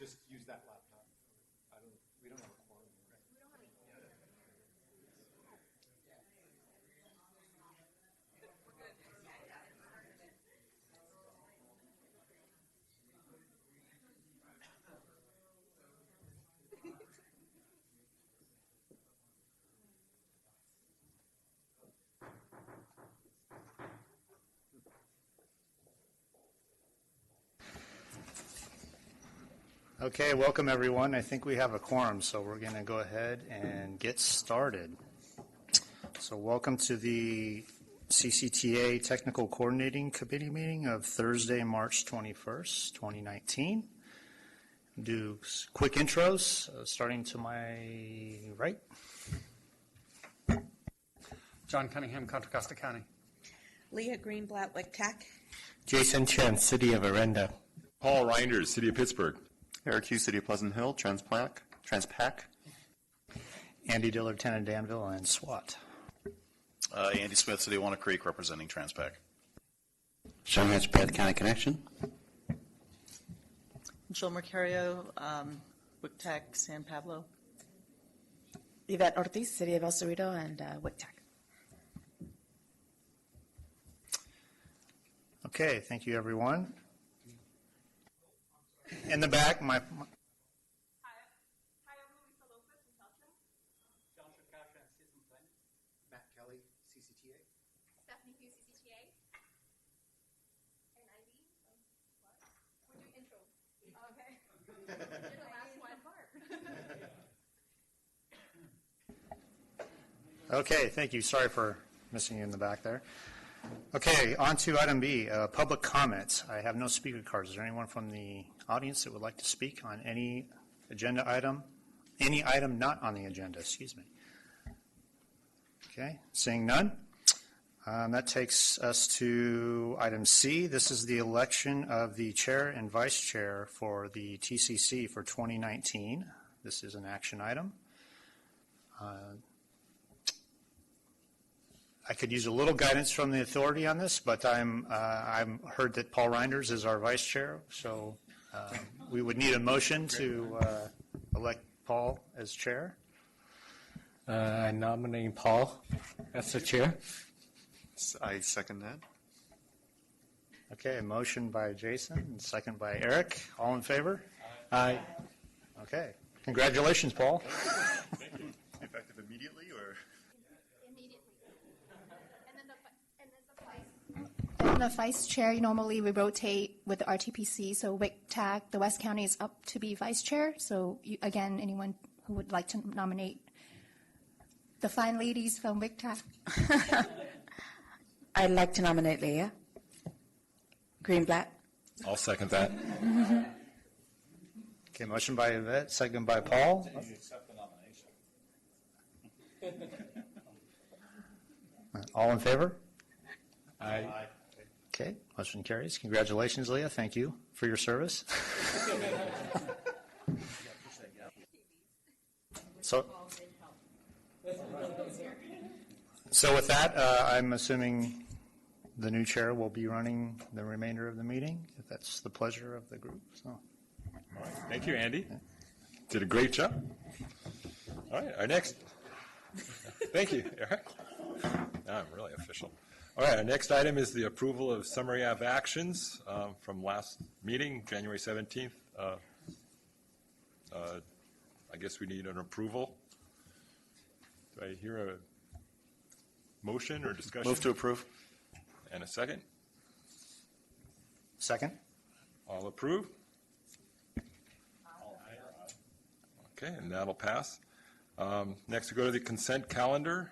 just use that laptop. We don't have a quorum here. Okay, welcome everyone. I think we have a quorum, so we're going to go ahead and get started. So welcome to the CCTA Technical Coordinating Committee meeting of Thursday, March 21st, 2019. Do quick intros, starting to my right. John Cunningham, Contra Costa County. Leah Greenblatt, WICTAC. Jason Chen, City of Arenda. Paul Reinders, City of Pittsburgh. Eric Hughes, City of Pleasant Hill, Transpac. Andy Dillard, Lieutenant Danville, and SWAT. Andy Smith, City of Walnut Creek, representing Transpac. Sean Hatchpad, County Connection. Jill Mercario, WICTAC, San Pablo. Yvette Ortiz, City of El Cerrito, and WICTAC. Okay, thank you everyone. In the back, Hi, I'm Luisa Lopez from Teltra. John Shakasha, Citizen Plan. Matt Kelly, CCTA. Stephanie Hughes, CCTA. And Ivy from what? We're doing intro. Okay. You're the last one. Okay, thank you. Sorry for missing you in the back there. Okay, on to item B, public comments. I have no speaker cards. Is there anyone from the audience that would like to speak on any agenda item, any item not on the agenda, excuse me? Okay, seeing none. That takes us to item C. This is the election of the chair and vice chair for the TCC for 2019. This is an action item. I could use a little guidance from the authority on this, but I'm heard that Paul Reinders is our vice chair, so we would need a motion to elect Paul as chair. I nominate Paul as the chair. I second that. Okay, a motion by Jason and second by Eric. All in favor? Aye. Okay. Congratulations, Paul. Thank you. Effective immediately or? And the vice chair, normally we rotate with the RTPC, so WICTAC, the West County is up to be vice chair. So again, anyone who would like to nominate the fine ladies from WICTAC. I'd like to nominate Leah Greenblatt. I'll second that. Okay, motion by Yvette, second by Paul. Did you accept the nomination? All in favor? Aye. Okay, motion carries. Congratulations, Leah. Thank you for your service. So with that, I'm assuming the new chair will be running the remainder of the meeting, if that's the pleasure of the group. So, All right. Thank you, Andy. Did a great job. All right, our next. Thank you, Eric. Now I'm really official. All right, our next item is the approval of summary of actions from last meeting, January 17th. I guess we need an approval. Do I hear a motion or discussion? Move to approve. And a second? second? All approve? Okay, and that'll pass. Next, we go to the consent calendar.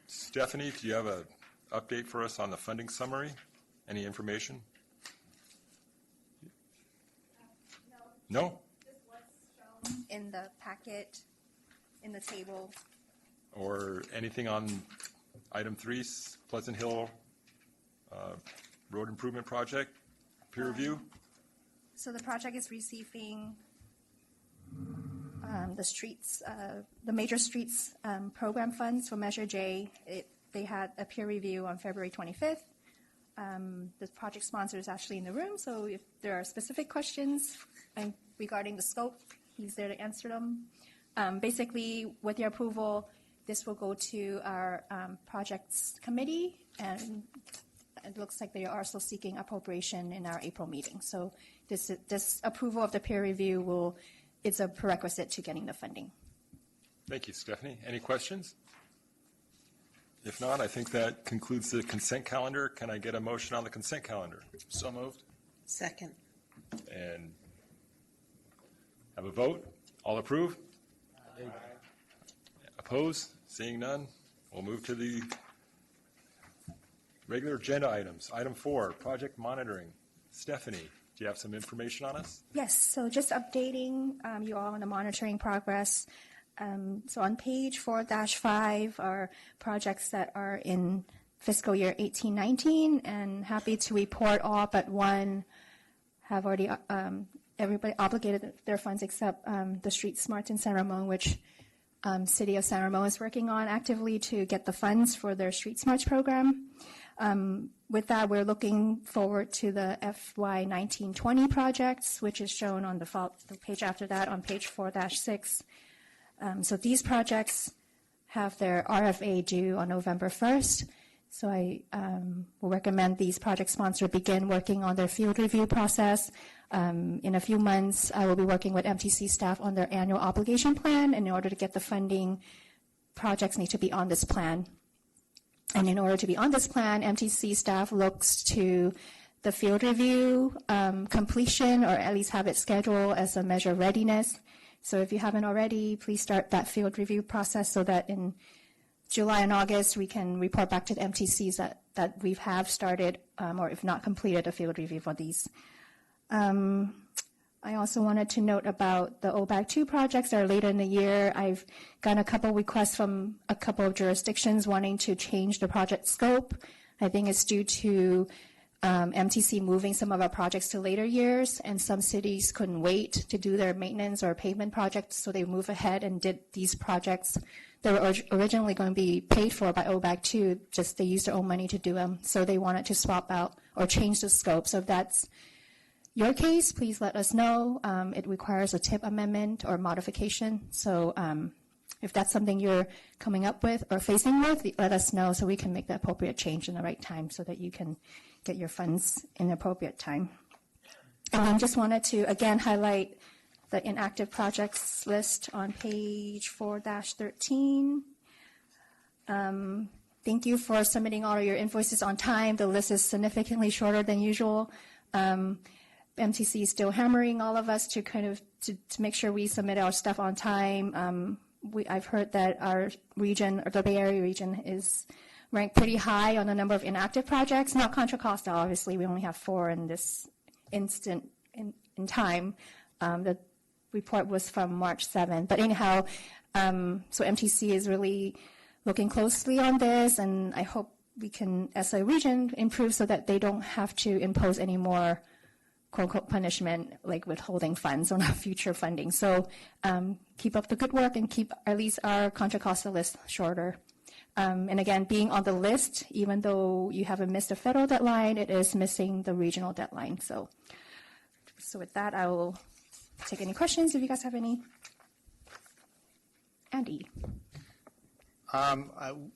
Stephanie, do you have an update for us on the funding summary? Any information? No? This was shown in the packet, in the table. Or anything on item 3, Pleasant Hill Road Improvement Project, peer review? So the project is receiving the streets, the major streets program funds for Measure J. They had a peer review on February 25th. The project sponsor is actually in the room, so if there are specific questions, I'm regarding the scope. He's there to answer them. Basically, with your approval, this will go to our projects committee, and it looks like they are also seeking appropriation in our April meeting. So this approval of the peer review is a prerequisite to getting the funding. Thank you, Stephanie. Any questions? If not, I think that concludes the consent calendar. Can I get a motion on the consent calendar? So moved. Second. And have a vote? All approve? Oppose? Seeing none, we'll move to the regular agenda items. Item 4, project monitoring. Stephanie, do you have some information on us? Yes, so just updating you all on the monitoring progress. So on page 4-5 are projects that are in fiscal year 18-19, and happy to report all but one have already, everybody obligated their funds except the Street Smarts in San Ramon, which City of San Ramon is working on actively to get the funds for their Street Smarts program. With that, we're looking forward to the FY 19-20 projects, which is shown on the page after that on page 4-6. So these projects have their RFA due on November 1st. So I will recommend these project sponsors begin working on their field review process. In a few months, I will be working with MTC staff on their annual obligation plan. And in order to get the funding, projects need to be on this plan. And in order to be on this plan, MTC staff looks to the field review completion, or at least have it scheduled as a measure of readiness. So if you haven't already, please start that field review process so that in July and August, we can report back to the MTCs that we have started, or if not completed, a field review for these. I also wanted to note about the OBAG 2 projects that are later in the year. I've gotten a couple requests from a couple of jurisdictions wanting to change the project scope. I think it's due to MTC moving some of our projects to later years, and some cities couldn't wait to do their maintenance or pavement projects, so they moved ahead and did these projects that were originally going to be paid for by OBAG 2, just they used their own money to do them, so they wanted to swap out or change the scope. So if that's your case, please let us know. It requires a tip amendment or modification, so if that's something you're coming up with or facing with, let us know so we can make the appropriate change in the right time so that you can get your funds in the appropriate time. Just wanted to, again, highlight the inactive projects list on page 4-13. Thank you for submitting all of your invoices on time. The list is significantly shorter than usual. MTC is still hammering all of us to kind of to make sure we submit our stuff on time. I've heard that our region, or the Bay Area region, is ranked pretty high on the number of inactive projects. Not Contra Costa, obviously. We only have 4 in this instant in time. The report was from March 7th. But anyhow, so MTC is really looking closely on this, and I hope we can, as a region, improve so that they don't have to impose any more quote-unquote punishment, like withholding funds on our future funding. So keep up the good work and keep at least our Contra Costa list shorter. And again, being on the list, even though you haven't missed the federal deadline, it is missing the regional deadline. So with that, I will take any questions if you guys have any. Andy.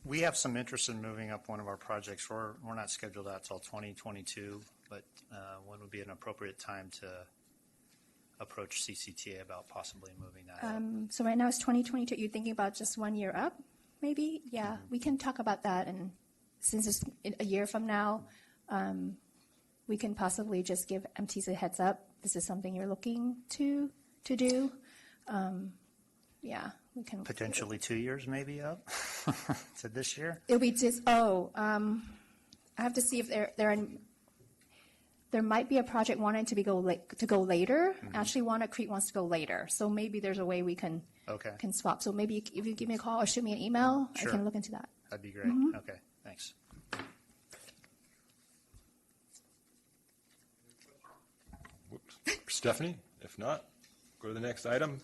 We have some interest in moving up one of our projects. We're not scheduled out till 2022, but when would be an appropriate time to approach CCTA about possibly moving that up? So right now it's 2022. You're thinking about just 1 year up, maybe? Yeah, we can talk about that. And since it's a year from now, we can possibly just give MTC a heads up. This is something you're looking to do. Yeah, we can. Potentially 2 years maybe up to this year? It'll be just, I have to see if there might be a project wanting to go later. Mm-hmm. Actually, Walnut Creek wants to go later. So maybe there's a way we can swap. So maybe if you give me a call or shoot me an email, Sure. I can look into that. That'd be great. Mm-hmm. Okay, thanks. Whoops. Stephanie, if not, go to the next item.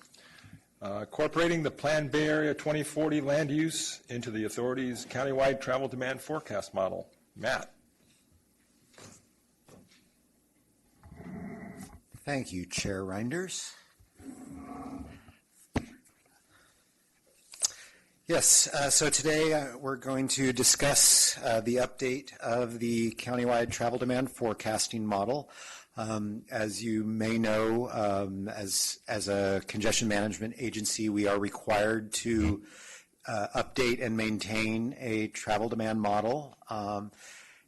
Incorporating the Planned Bay Area 2040 land use into the authority's countywide travel demand forecast model. Matt. Thank you, Chair Reinders. Yes, so today we're going to discuss the update of the countywide travel demand forecasting model. As you may know, as a congestion management agency, we are required to update and maintain a travel demand model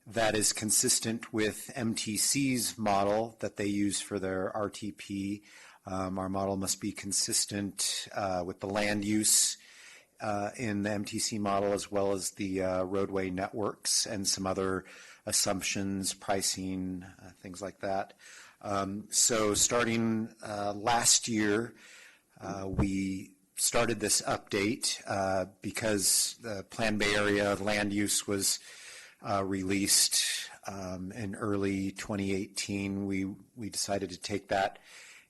that is consistent with MTC's model that they use for their RTP. Our model must be consistent with the land use in the MTC model, as well as the roadway networks and some other assumptions, pricing, things like that. So starting last year, we started this update because the Plan Bay Area land use was released in early 2018. We decided to take that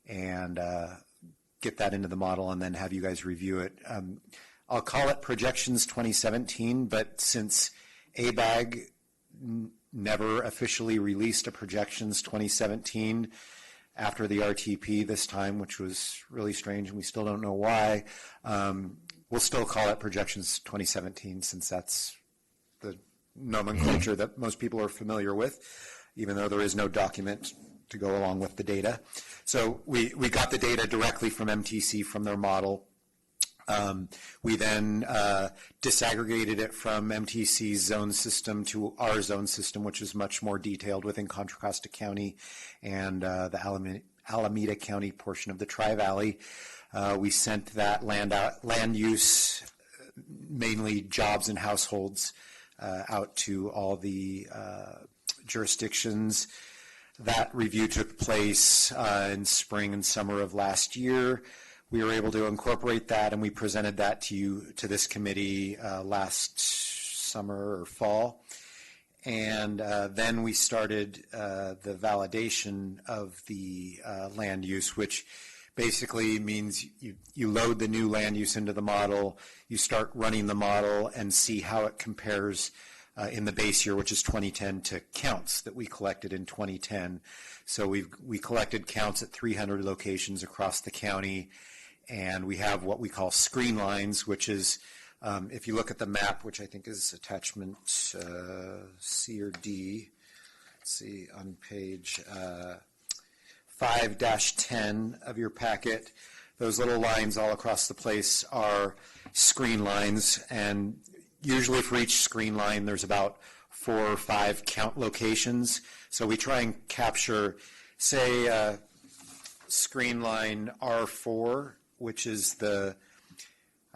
and get that into the model and then have you guys review it. I'll call it Projections 2017, but since ABAG never officially released a Projections 2017 after the RTP this time, which was really strange, and we still don't know why, we'll still call it Projections 2017 since that's the nomenclature that most people are familiar with, even though there is no document to go along with the data. So we got the data directly from MTC, from their model. We then disaggregated it from MTC's zone system to our zone system, which is much more detailed within Contra Costa County and the Alameda County portion of the Tri-Valley. We sent that land use, mainly jobs and households, out to all the jurisdictions. That review took place in spring and summer of last year. We were able to incorporate that, and we presented that to this committee last summer or fall. And then we started the validation of the land use, which basically means you load the new land use into the model, you start running the model and see how it compares in the base year, which is 2010, to counts that we collected in 2010. So we collected counts at 300 locations across the county. And we have what we call screen lines, which is, if you look at the map, which I think is attachment C or D, let's see, on page 5-10 of your packet, those little lines all across the place are screen lines. And usually for each screen line, there's about 4 or 5 count locations. So we try and capture, say, screen line R4, which is I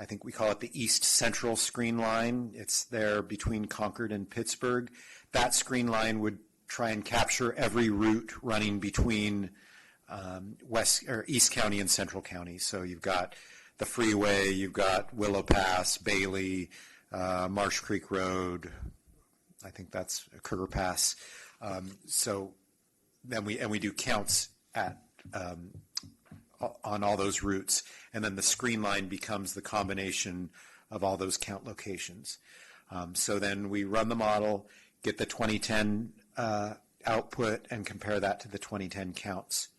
think we call it the East Central screen line. It's there between Concord and Pittsburgh. That screen line would try and capture every route running between East County and Central County. So you've got the freeway, you've got Willow Pass, Bailey, Marsh Creek Road, I think that's Kruger Pass. So then we do counts at on all those routes, and then the screen line becomes the combination of all those count locations. So then we run the model, get the 2010 output, and compare that to the 2010 counts.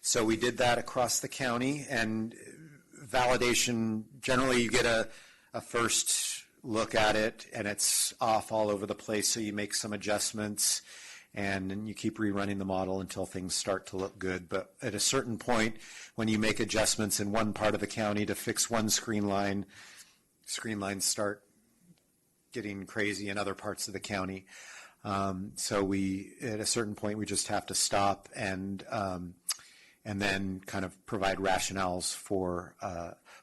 So we did that across the county, and validation, generally you get a first look at it, and it's off all over the place, so you make some adjustments, and then you keep rerunning the model until things start to look good. But at a certain point, when you make adjustments in one part of the county to fix one screen lines start getting crazy in other parts of the county. So at a certain point, we just have to stop and then kind of provide rationales for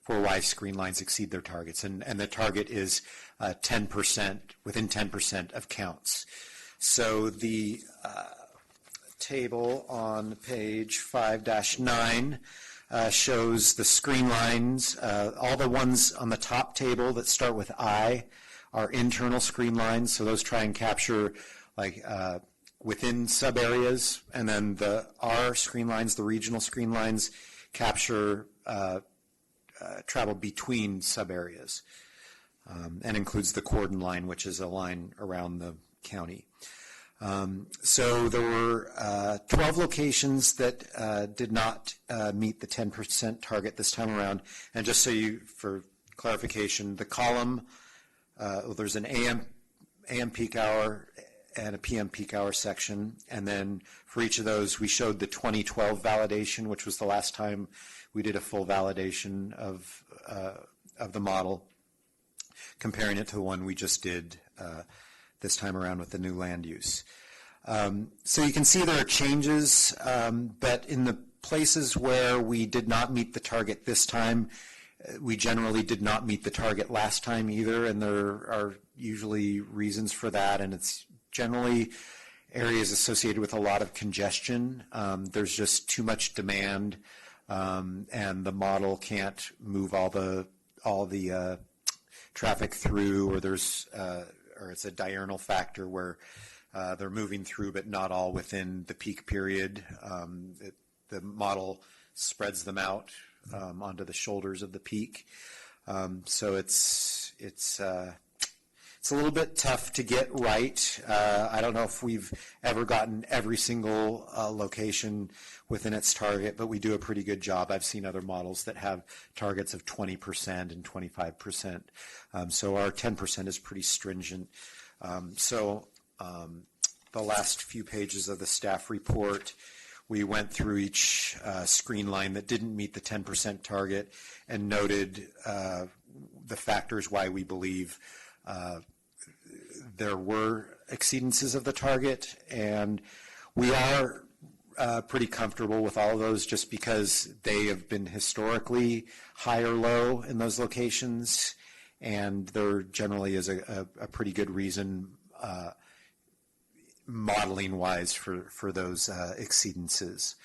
why screen lines exceed their targets. And the target is 10%, within 10% of counts. So the table on page 5-9 shows the screen lines. All the ones on the top table that start with I are internal screen lines, so those try and capture like within sub areas, and then the R screen lines, the regional screen lines, capture travel between sub areas, and includes the cordon line, which is a line around the county. So there were 12 locations that did not meet the 10% target this time around. And just so for clarification, the column, there's an AM peak hour and a PM peak hour section, and then for each of those, we showed the 2012 validation, which was the last time we did a full validation of the model, comparing it to the one we just did this time around with the new land use. So you can see there are changes, but in the places where we did not meet the target this time, we generally did not meet the target last time either, and there are usually reasons for that, and it's generally areas associated with a lot of congestion. There's just too much demand, and the model can't move all the traffic through, or or it's a diurnal factor where they're moving through, but not all within the peak period. The model spreads them out onto the shoulders of the peak. So it's a little bit tough to get right. I don't know if we've ever gotten every single location within its target, but we do a pretty good job. I've seen other models that have targets of 20% and 25%. So our 10% is pretty stringent. The last few pages of the staff report, we went through each screen line that didn't meet the 10% target and noted the factors why we believe there were exceedances of the target, and we are pretty comfortable with all of those just because they have been historically high or low in those locations, and there generally is a pretty good reason modeling-wise for those exceedances.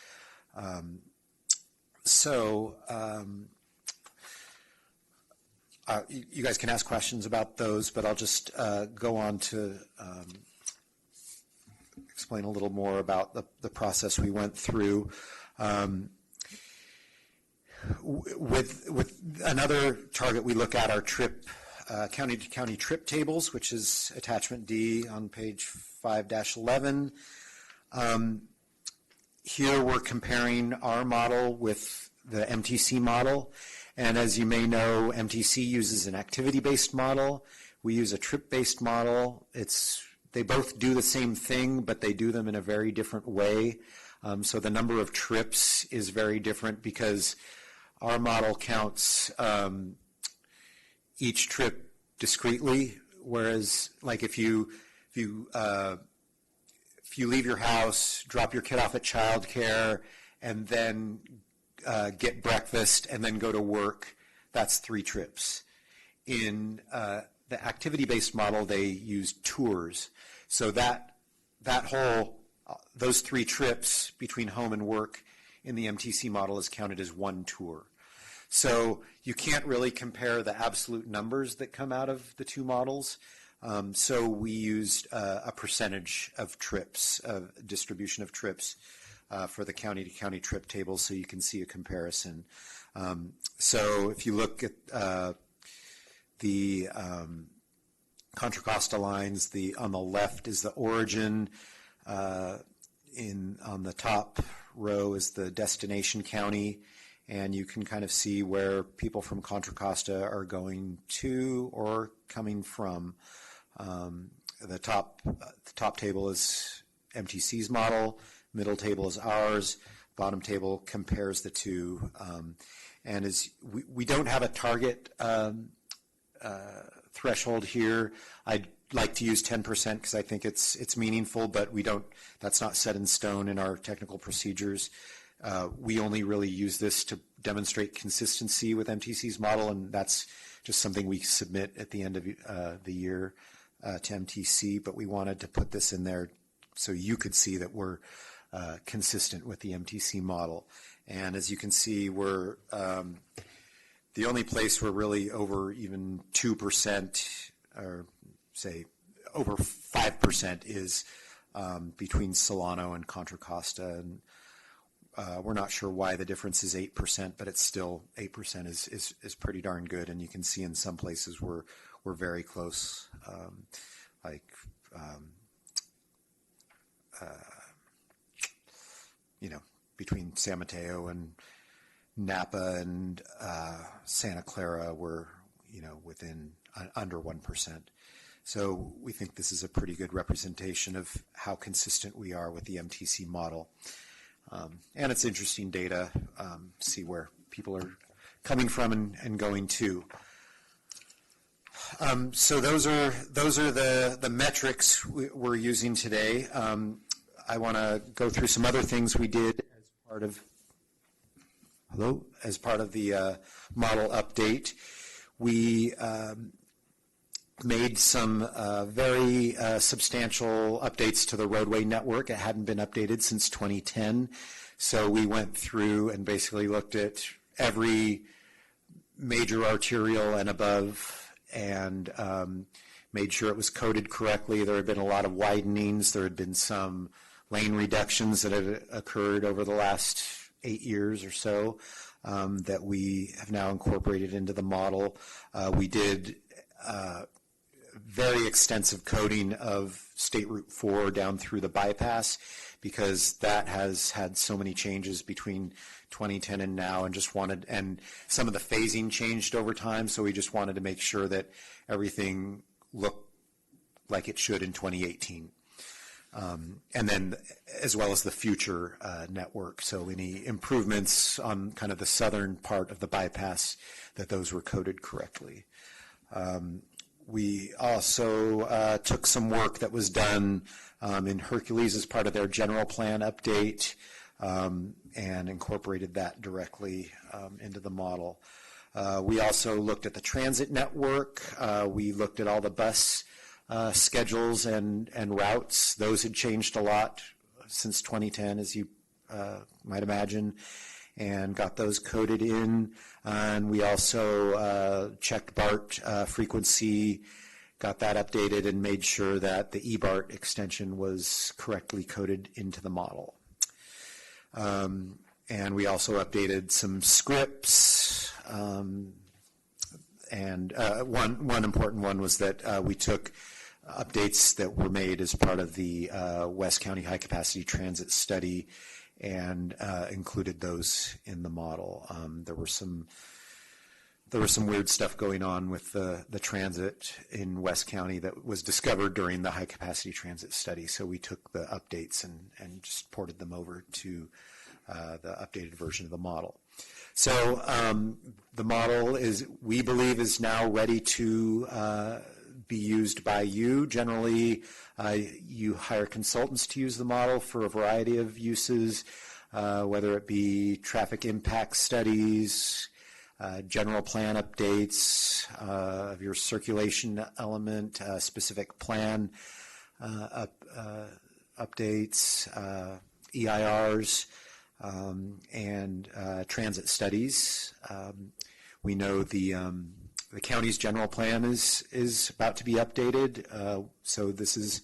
You guys can ask questions about those, but I'll just go on to explain a little more about the process we went through. With another target, we look at our county-to-county trip tables, which is attachment D on page 5-11. Here we're comparing our model with the MTC model. And as you may know, MTC uses an activity-based model. We use a trip-based model. They both do the same thing, but they do them in a very different way. So the number of trips is very different because our model counts each trip discretely, whereas like if you leave your house, drop your kid off at childcare, and then get breakfast and then go to work, that's 3 trips. In the activity-based model, they use tours. So those 3 trips between home and work in the MTC model is counted as 1 tour. So you can't really compare the absolute numbers that come out of the 2 models. So we used a percentage of trips, distribution of trips, for the county-to-county trip table, so you can see a comparison. So if you look at the Contra Costa lines, on the left is the origin. On the top row is the destination county, and you can kind of see where people from Contra Costa are going to or coming from. The top table is MTC's model. Middle table is ours. Bottom table compares the 2. And we don't have a target threshold here. I'd like to use 10% because I think it's meaningful, but that's not set in stone in our technical procedures. We only really use this to demonstrate consistency with MTC's model, and that's just something we submit at the end of the year to MTC, but we wanted to put this in there so you could see that we're consistent with the MTC model. And as you can see, we're the only place we're really over even 2%, or say over 5%, is between Solano and Contra Costa. And we're not sure why the difference is 8%, but it's still 8% is pretty darn good. And you can see in some places we're very close, between San Mateo and Napa and Santa Clara, we're within under 1%. So we think this is a pretty good representation of how consistent we are with the MTC model. And it's interesting data, see where people are coming from and going to. So those are the metrics we're using today. I want to go through some other things we did as part of the model update. We made some very substantial updates to the roadway network. It hadn't been updated since 2010. So we went through and basically looked at every major arterial and above and made sure it was coded correctly. There had been a lot of widenings. There had been some lane reductions that had occurred over the last 8 years or so that we have now incorporated into the model. We did very extensive coding of State Route 4 down through the bypass because that has had so many changes between 2010 and now, and some of the phasing changed over time, so we just wanted to make sure that everything looked like it should in 2018. And then as well as the future network, so any improvements on kind of the southern part of the bypass, that those were coded correctly. We also took some work that was done in Hercules as part of their general plan update and incorporated that directly into the model. We also looked at the transit network. We looked at all the bus schedules and routes. Those had changed a lot since 2010, as you might imagine, and got those coded in. And we also checked BART frequency, got that updated, and made sure that the eBART extension was correctly coded into the model. And we also updated some scripts. And one important one was that we took updates that were made as part of the West County High Capacity Transit Study and included those in the model. There was some weird stuff going on with the transit in West County that was discovered during the High Capacity Transit Study, so we took the updates and just ported them over to the updated version of the model. So the model we believe, is now ready to be used by you. Generally, you hire consultants to use the model for a variety of uses, whether it be traffic impact studies, general plan updates of your circulation element, specific plan updates, EIRs, and transit studies. We know the county's general plan is about to be updated, so this is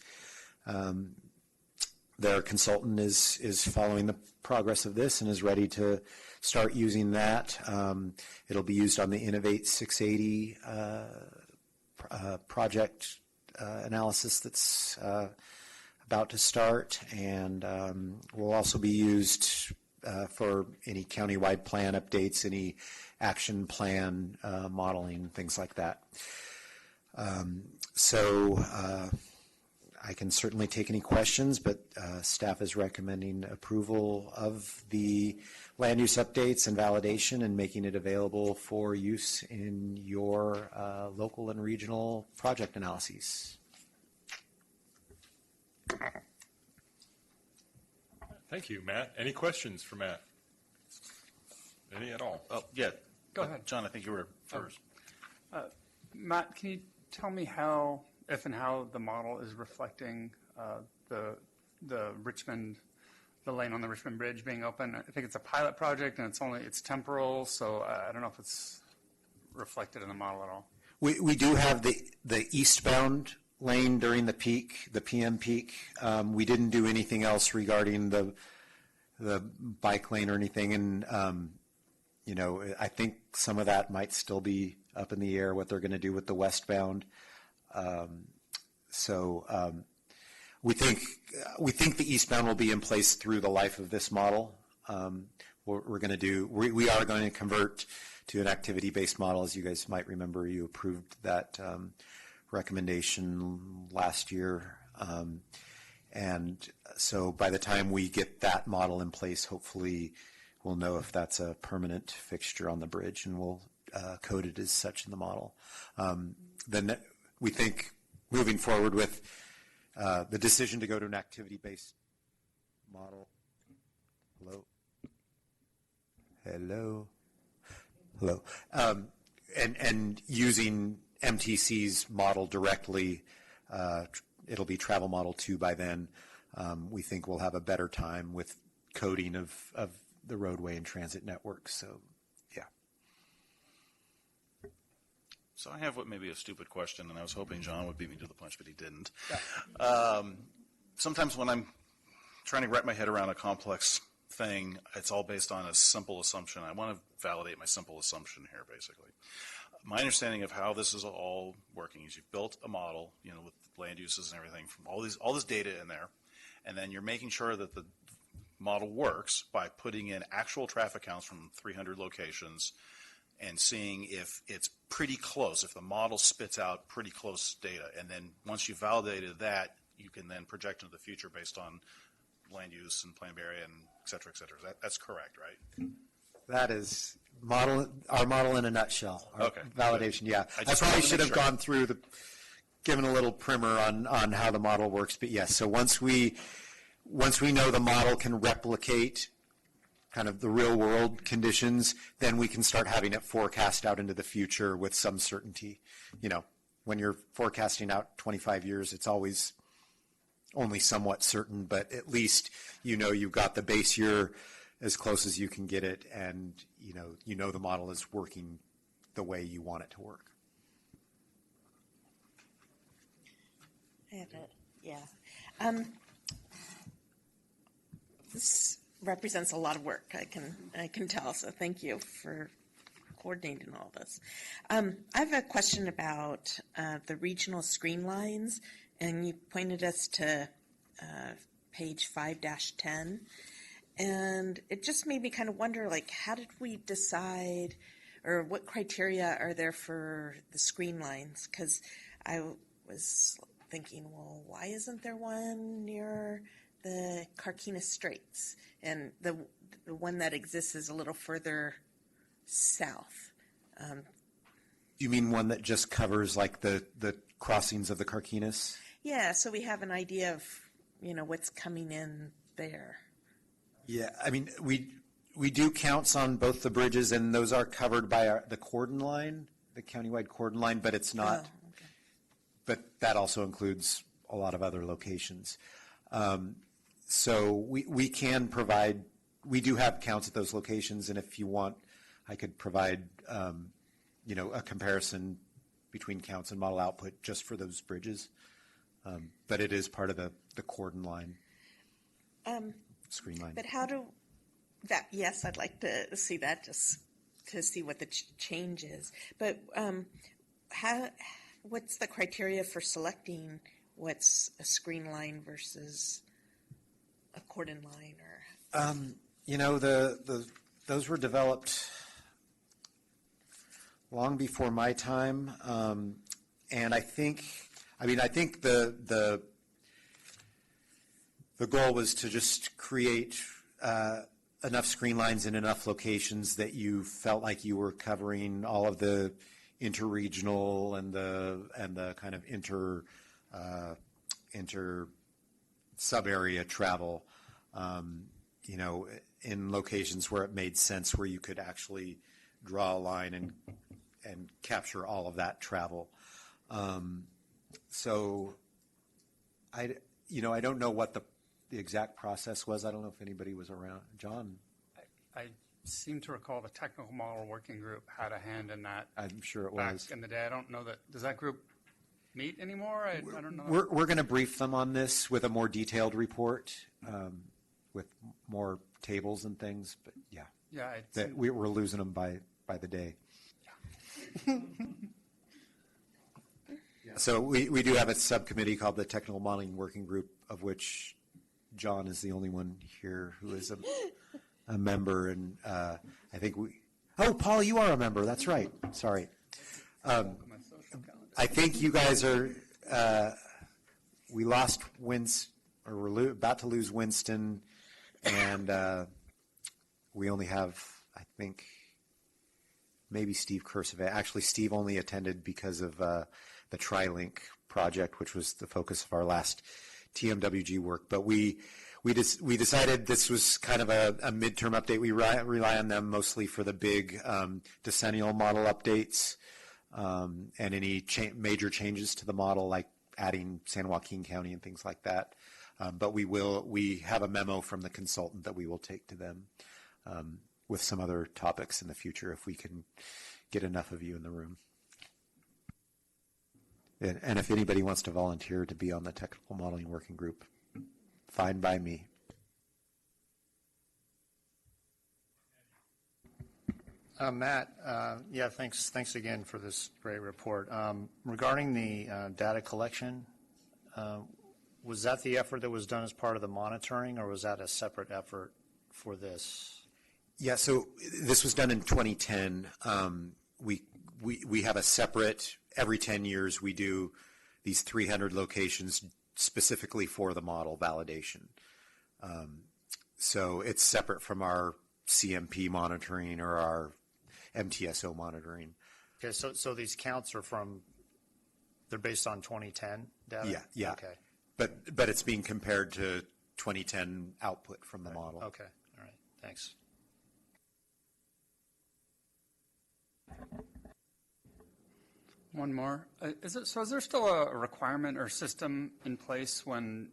their consultant is following the progress of this and is ready to start using that. It'll be used on the Innovate 680 project analysis that's about to start, and will also be used for any countywide plan updates, any action plan modeling, things like that. So I can certainly take any questions, but staff is recommending approval of the land use updates and validation and making it available for use in your local and regional project analyses. Thank you, Matt. Any questions for Matt? Any at all? Oh, yeah. Go ahead. John, I think you were first. Matt, can you tell me if and how the model is reflecting the Richmond, the lane on the Richmond Bridge being open? I think it's a pilot project and it's temporal, so I don't know if it's reflected in the model at all. We do have the eastbound lane during the peak, the PM peak. We didn't do anything else regarding the bike lane or anything, and I think some of that might still be up in the air, what they're going to do with the westbound. We think the eastbound will be in place through the life of this model. we're going to do, we are going to convert to an activity-based model. As you guys might remember, you approved that recommendation last year. And so by the time we get that model in place, hopefully we'll know if that's a permanent fixture on the bridge, and we'll code it as such in the model. Then we think moving forward with the decision to go to an activity-based model. Hello. And using MTC's model directly, it'll be travel model 2 by then. We think we'll have a better time with coding of the roadway and transit networks. So, yeah. So I have what may be a stupid question, and I was hoping John would beat me to the punch, but he didn't. Sometimes when I'm trying to wrap my head around a complex thing, it's all based on a simple assumption. I want to validate my simple assumption here, basically. My understanding of how this is all working is you've built a model, with land uses and everything from all this data in there, and then you're making sure that the model works by putting in actual traffic counts from 300 locations and seeing if it's pretty close, if the model spits out pretty close data. And then once you've validated that, you can then project into the future based on land use and plan area and et cetera, et cetera. That's correct, right? That is our model in a nutshell. Our Okay. validation, yeah. I I just probably wanted to should make have sure. gone through given a little primer on how the model works, but yes. So once we know the model can replicate kind of the real world conditions, then we can start having it forecast out into the future with some certainty. When you're forecasting out 25 years, it's always only somewhat certain, but at least you've got the base year as close as you can get it, and the model is working the way you want it to work. I have it, yeah. This represents a lot of work, I can tell, so thank you for coordinating all this. I have a question about the regional screen lines, and you pointed us to page 5-10, and it just made me kind of wonder, how did we decide, or what criteria are there for the screen lines? Because I was thinking, well, why isn't there one near the Carquinez Straits? And the one that exists is a little further south. You mean one that just covers the crossings of the Carquinez? Yeah, so we have an idea of, what's coming in there. Yeah, I mean, we do counts on both the bridges, and those are covered by the cordon line, the countywide cordon line, but it's not. Oh, okay. But that also includes a lot of other locations. So we can provide, we do have counts at those locations, and if you want, I could provide, a comparison between counts and model output just for those bridges. But it is part of the cordon line, screen line. But how do that? Yes, I'd like to see that, just to see what the change is. But what's the criteria for selecting what's a screen line versus a cordon line? Or those were developed long before my time, and I think the goal was to just create enough screen lines in enough locations that you felt like you were covering all of the interregional and the kind of inter sub-area travel, in locations where it made sense, where you could actually draw a line and capture all of that travel. So I don't know what the exact process was. I don't know if anybody was around. John? I seem to recall the technical model working group had a hand in that. I'm sure it back was. in the day. I don't know that. Does that group meet anymore? I don't know. We're going to brief them on this with a more detailed report, with more tables and things. But yeah, Yeah, we're losing them by the day. So we do have a subcommittee called the Technical Modeling Working Group, of which John is the only one here who is a a member, and I think oh, Paul, you are a member. That's right. Sorry. I think you guys are, we lost or we're about to lose Winston, and we only have, I think, maybe Steve Kursavay. Actually, Steve only attended because of the TriLink project, which was the focus of our last TMWG work. But we decided this was kind of a midterm update. We rely on them mostly for the big decennial model updates and any major changes to the model, like adding San Joaquin County and things like that. But we have a memo from the consultant that we will take to them with some other topics in the future if we can get enough of you in the room. And if anybody wants to volunteer to be on the technical modeling working group, fine by me. Matt, yeah, thanks again for this great report. Regarding the data collection, was that the effort that was done as part of the monitoring, or was that a separate effort for this? Yeah, so this was done in 2010. We have a separate, every 10 years we do these 300 locations specifically for the model validation. So it's separate from our CMP monitoring or our MTSO monitoring. Okay, so these counts are they're based on 2010 data? Yeah. Okay. But it's being compared to 2010 output from the model. Okay, all right, thanks. One more. Is there still a requirement or system in place when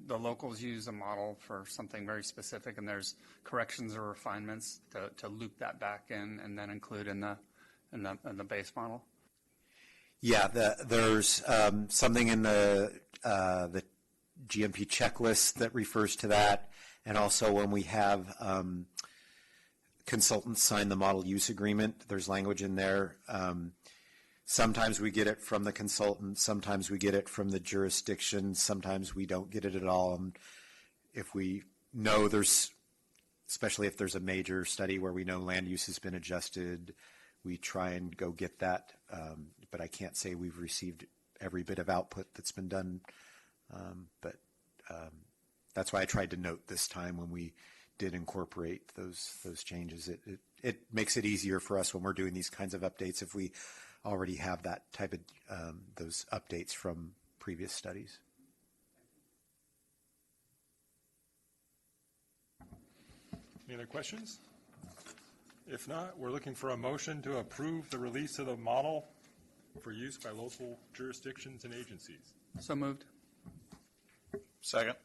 the locals use a model for something very specific and there's corrections or refinements to loop that back in and then include in the base model? Yeah, there's something in the GMP checklist that refers to that, and also when we have consultants sign the model use agreement, there's language in there. Sometimes we get it from the consultant, sometimes we get it from the jurisdiction, sometimes we don't get it at all. And if we know especially if there's a major study where we know land use has been adjusted, we try and go get that. But I can't say we've received every bit of output that's been done. But that's why I tried to note this time when we did incorporate those changes. It makes it easier for us when we're doing these kinds of updates if we already have that type of those updates from previous studies. Any other questions? If not, we're looking for a motion to approve the release of the model for use by local jurisdictions and agencies. So moved. Second.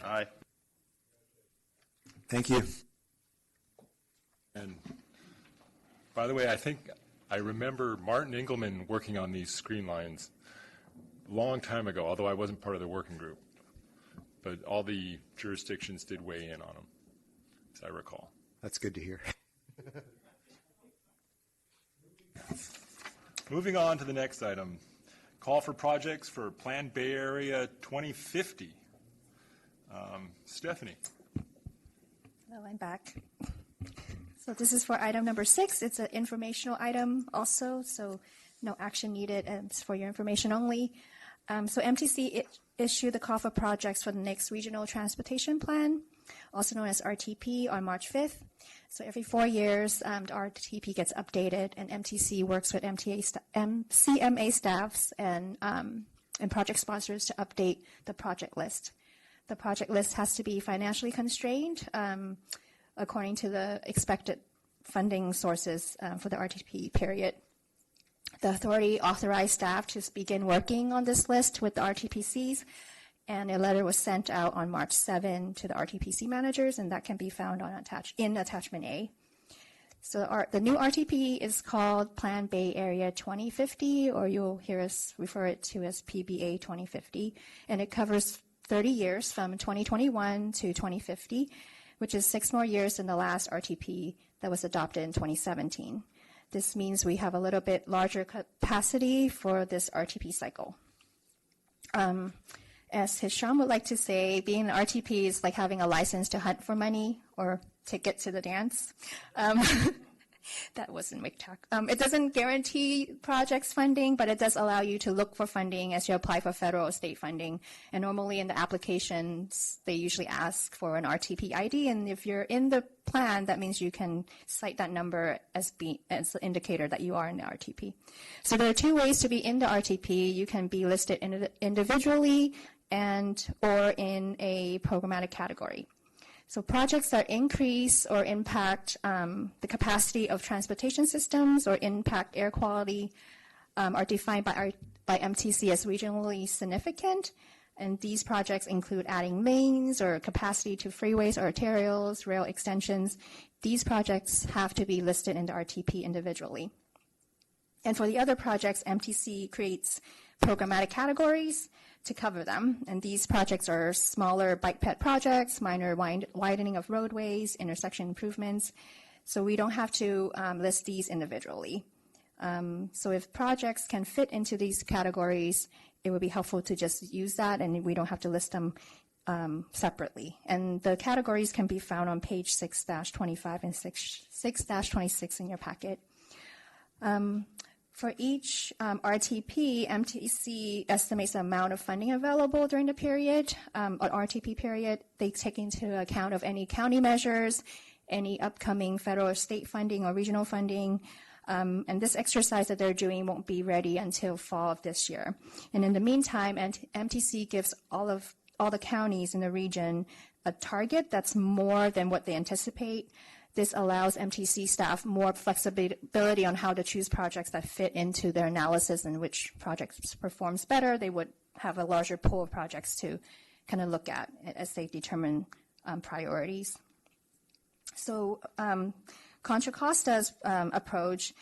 Aye. Thank you. And by the way, I think I remember Martin Engelman working on these screen lines a long time ago, although I wasn't part of the working group. But all the jurisdictions did weigh in on them, as I recall. That's good to hear. Moving on to the next item, call for projects for Planned Bay Area 2050. Stephanie. Hello, I'm back. So this is for item number 6. It's an informational item also, so no action needed. It's for your information only. So MTC issued the call for projects for the next regional transportation plan, also known as RTP, on March 5th. So every 4 years, the RTP gets updated, and MTC works with CMA staffs and project sponsors to update the project list. The project list has to be financially constrained according to the expected funding sources for the RTP period. The authority authorized staff to begin working on this list with the RTPCs, and a letter was sent out on March 7 to the RTPC managers, and that can be found in Attachment A. So the new RTP is called Plan Bay Area 2050, or you'll hear us refer it to as PBA 2050, and it covers 30 years from 2021 to 2050, which is 6 more years than the last RTP that was adopted in 2017. This means we have a little bit larger capacity for this RTP cycle. as Hisham would like to say, being an RTP is like having a license to hunt for money or ticket to the dance. That wasn't WICTAC. It doesn't guarantee projects funding, but it does allow you to look for funding as you apply for federal or state funding. And normally in the applications, they usually ask for an RTP ID. And if you're in the plan, that means you can cite that number as an indicator that you are in the RTP. So there are two ways to be in the RTP. You can be listed individually or in a programmatic category. So projects that increase or impact the capacity of transportation systems or impact air quality are defined by MTC as regionally significant. And these projects include adding lanes or capacity to freeways or arterials, rail extensions. These projects have to be listed in the RTP individually. And for the other projects, MTC creates programmatic categories to cover them. And these projects are smaller bike ped projects, minor widening of roadways, intersection improvements. So we don't have to list these individually. So if projects can fit into these categories, it would be helpful to just use that, and we don't have to list them separately. And the categories can be found on page 6-25 and 6-26 in your packet. For each RTP, MTC estimates the amount of funding available during the period, or RTP period. They take into account of any county measures, any upcoming federal or state funding or regional funding. And this exercise that they're doing won't be ready until fall of this year. And in the meantime, MTC gives all the counties in the region a target that's more than what they anticipate. This allows MTC staff more flexibility on how to choose projects that fit into their analysis, and which projects performs better. They would have a larger pool of projects to kind of look at as they determine priorities. So Contra Costa's approach,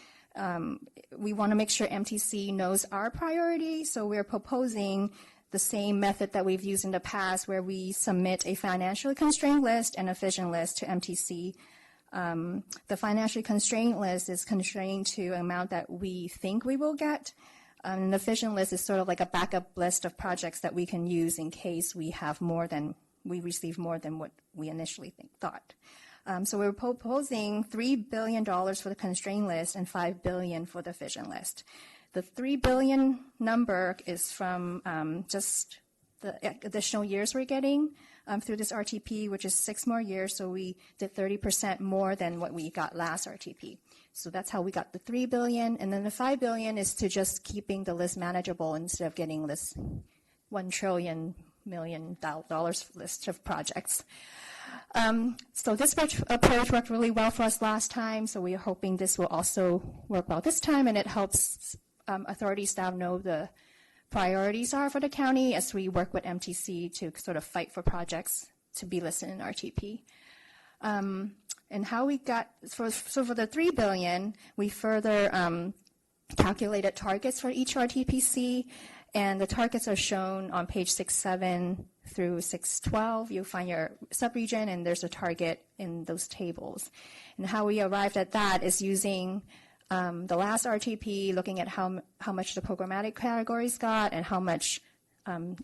we want to make sure MTC knows our priority. So we're proposing the same method that we've used in the past, where we submit a financially constrained list and a vision list to MTC. The financially constrained list is constrained to an amount that we think we will get. The vision list is sort of like a backup list of projects that we can use in case we receive more than what we initially thought. So we're proposing $3 billion for the constrained list and $5 billion for the vision list. The $3 billion number is from just the additional years we're getting through this RTP, which is 6 more years. So we did 30% more than what we got last RTP. So that's how we got the $3 billion. And then the $5 billion is to just keeping the list manageable instead of getting this $1 trillion list of projects. So this approach worked really well for us last time. So we are hoping this will also work well this time, and it helps authority staff know the priorities are for the county as we work with MTC to sort of fight for projects to be listed in RTP. And how we got, for the $3 billion, we further calculated targets for each RTPC, and the targets are shown on page 6.7 through 6.12. You'll find your subregion, and there's a target in those tables. And how we arrived at that is using the last RTP, looking at how much the programmatic categories got and how much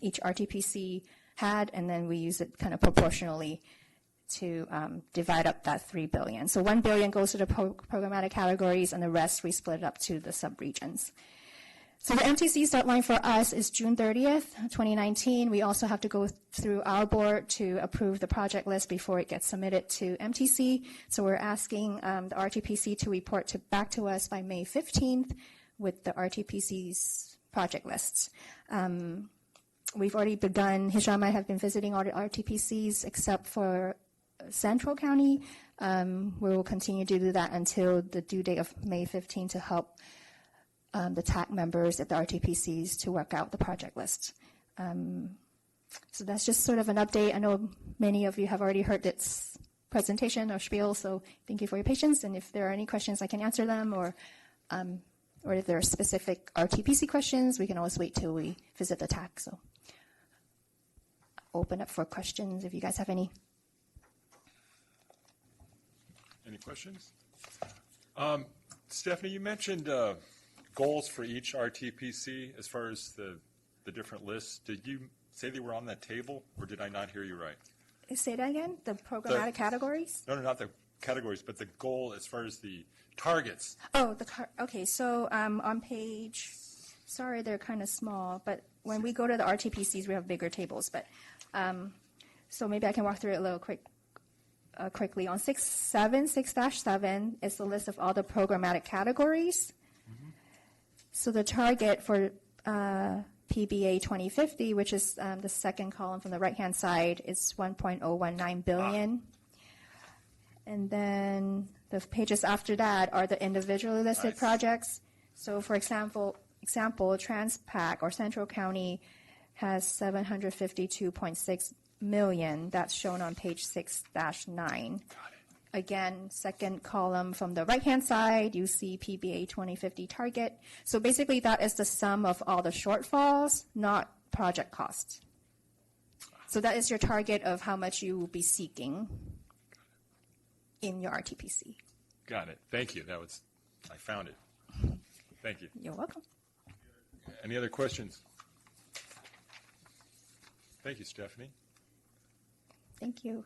each RTPC had, and then we use it kind of proportionally to divide up that $3 billion. So $1 billion goes to the programmatic categories, and the rest we split up to the subregions. So the MTC deadline for us is June 30th, 2019. We also have to go through our board to approve the project list before it gets submitted to MTC. So we're asking the RTPC to report back to us by May 15th with the RTPC's project lists. We've already begun. Hisham and I have been visiting all the RTPCs except for Central County. We will continue to do that until the due date of May 15th to help the TAC members at the RTPCs to work out the project list. So that's just sort of an update. I know many of you have already heard this presentation or spiel, so thank you for your patience. And if there are any questions, I can answer them, or if there are specific RTPC questions, we can always wait till we visit the TAC. So open up for questions if you guys have any. Any questions? Stephanie, you mentioned goals for each RTPC as far as the different lists. Did you say they were on that table, or did I not hear you right? Say that again, the programmatic categories? No, not the categories, but the goal as far as the targets. Oh, okay, so on page, sorry, they're kind of small, but when we go to the RTPCs, we have bigger tables, but, so maybe I can walk through it a little quickly. On 6-7 is the list of all the programmatic categories. So the target for PBA 2050, which is the second column from the right-hand side, is 1.019 billion. And then the pages after that are the individually listed projects. So for example, Transpac or Central County has 752.6 million. That's shown on page 6-9. Again, second column from the right-hand side, you see PBA 2050 target. So basically that is the sum of all the shortfalls, not project costs. So that is your target of how much you will be seeking in your RTPC. Got it. Thank you. I found it. Thank you. You're welcome. Any other questions? Thank you, Stephanie. Thank you.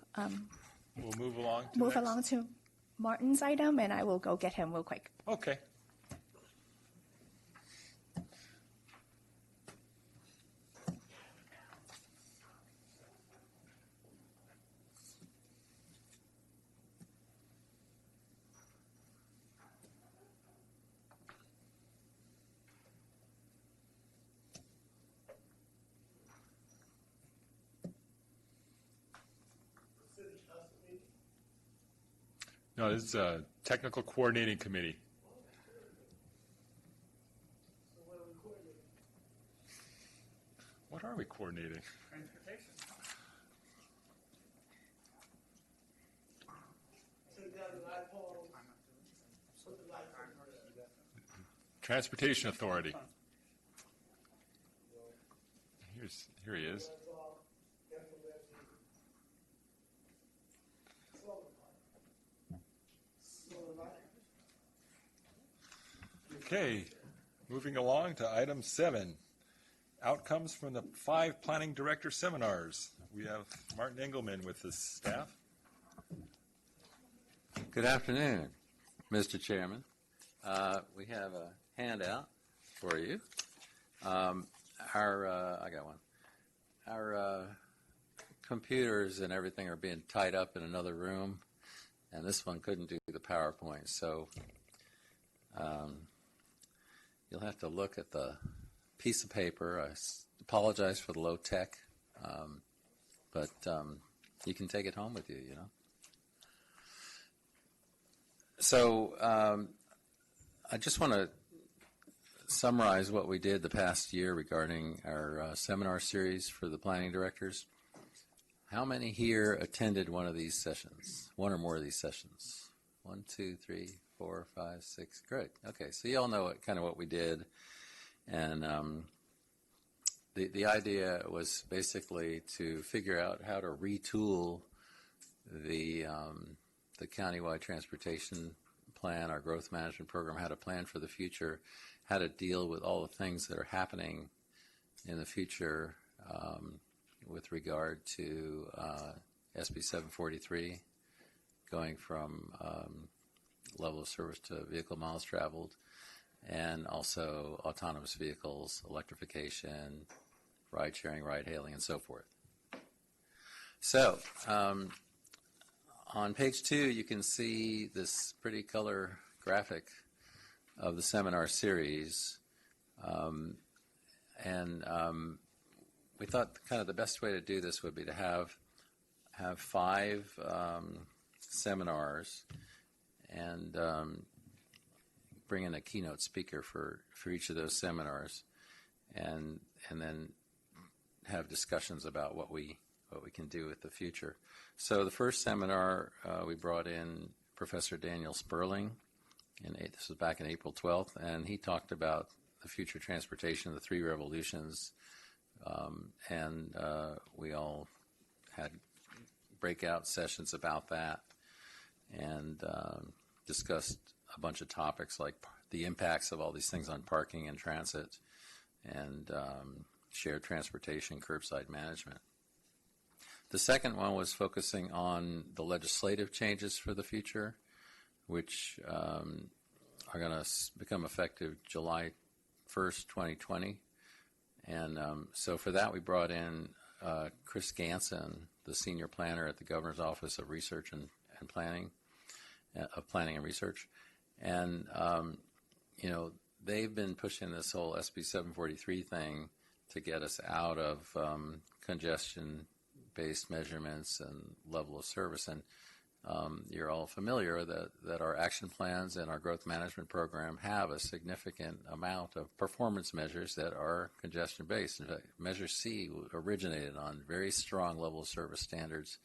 We'll move along to Move next. along to Martin's item, and I will go get him real quick. Okay. No, this is a technical coordinating committee. What are we coordinating? Transportation. Transportation Authority. Here he is. Okay, moving along to item 7, outcomes from the 5 planning director seminars. We have Martin Engelman with his staff. Good afternoon, Mr. Chairman. We have a handout for you. I got one. Our computers and everything are being tied up in another room, and this one couldn't do the PowerPoint, so you'll have to look at the piece of paper. I apologize for the low tech, but you can take it home with you, you know. So I just want to summarize what we did the past year regarding our seminar series for the planning directors. How many here attended one of these sessions, one or more of these sessions? 1, 2, 3, 4, 5, 6. Great. Okay, so you all know what we did, and the idea was basically to figure out how to retool the countywide transportation plan, our growth management program, how to plan for the future, how to deal with all the things that are happening in the future with regard to SB 743, going from level of service to vehicle miles traveled, and also autonomous vehicles, electrification, ride sharing, ride hailing, and so forth. So on page 2, you can see this pretty color graphic of the seminar series. We thought the best way to do this would be to have 5 seminars and bring in a keynote speaker for each of those seminars, and then have discussions about what we can do with the future. So the first seminar, we brought in Professor Daniel Sperling, and this was back in April 12th, and he talked about the future transportation of the 3 revolutions, and we all had breakout sessions about that, and discussed a bunch of topics like the impacts of all these things on parking and transit, and shared transportation, curbside management. The second one was focusing on the legislative changes for the future, which are going to become effective July 1st, 2020. And so for that, we brought in Chris Ganson, the senior planner at the Governor's Office of Research and Planning, Planning and Research. And, they've been pushing this whole SB 743 thing to get us out of congestion-based measurements and level of service. And you're all familiar that our action plans and our growth management program have a significant amount of performance measures that are congestion-based. In fact, Measure C originated on very strong level of service standards,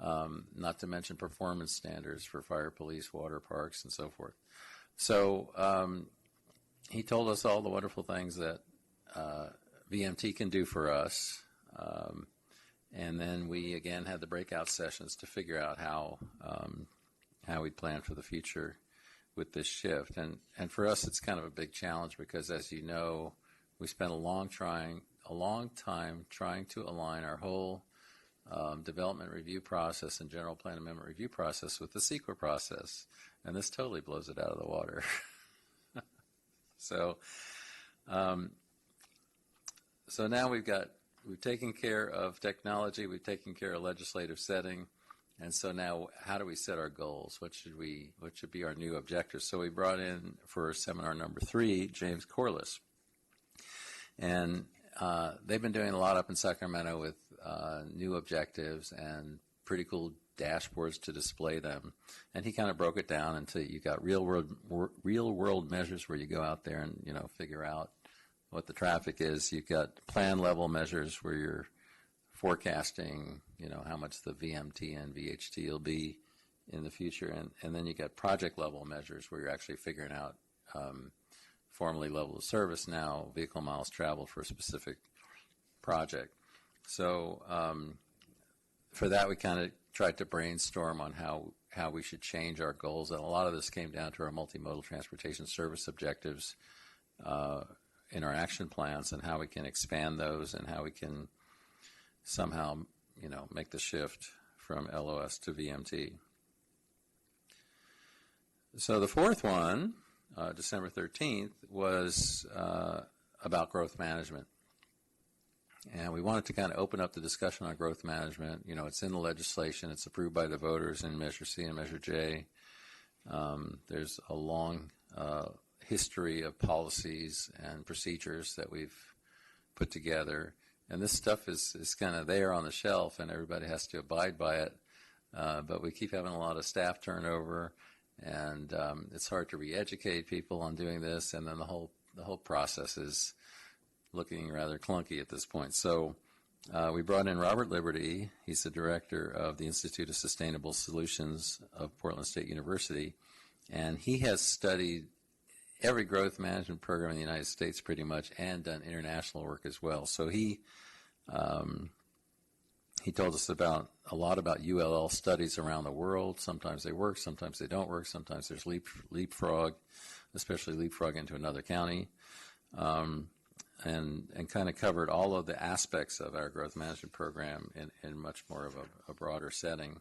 not to mention performance standards for fire, police, water, parks, and so forth. So he told us all the wonderful things that VMT can do for us. And then we again had the breakout sessions to figure out how we'd plan for the future with this shift. And for us, it's kind of a big challenge because, as you know, we spent a long time trying to align our whole development review process and general plan amendment review process with the CEQA process, and this totally blows it out of the water. So now we've taken care of technology, we've taken care of legislative setting, and so now how do we set our goals? What should be our new objectives? So we brought in for seminar number 3, James Corliss. And they've been doing a lot up in Sacramento with new objectives and pretty cool dashboards to display them. And he kind of broke it down into, you got real world measures where you go out there and, figure out what the traffic is. You've got plan level measures where you're forecasting, how much the VMT and VHT will be in the future. And then you got project level measures where you're actually figuring out formerly level of service, now vehicle miles traveled for a specific project. So for that, we kind of tried to brainstorm on how we should change our goals. And a lot of this came down to our multimodal transportation service objectives in our action plans and how we can expand those and how we can somehow, make the shift from LOS to VMT. So the fourth one, December 13th, was about growth management. And we wanted to kind of open up the discussion on growth management. It's in the legislation. It's approved by the voters in Measure C and Measure J. There's a long history of policies and procedures that we've put together. And this stuff is kind of there on the shelf, and everybody has to abide by it. But we keep having a lot of staff turnover, and it's hard to re-educate people on doing this. And then the whole process is looking rather clunky at this point. So we brought in Robert Liberty. He's the director of the Institute of Sustainable Solutions of Portland State University, and he has studied every growth management program in the United States pretty much and done international work as well. So he told us a lot about ULL studies around the world. Sometimes they work, sometimes they don't work, sometimes there's leapfrog, especially leapfrog into another county. And kind of covered all of the aspects of our growth management program in much more of a broader setting.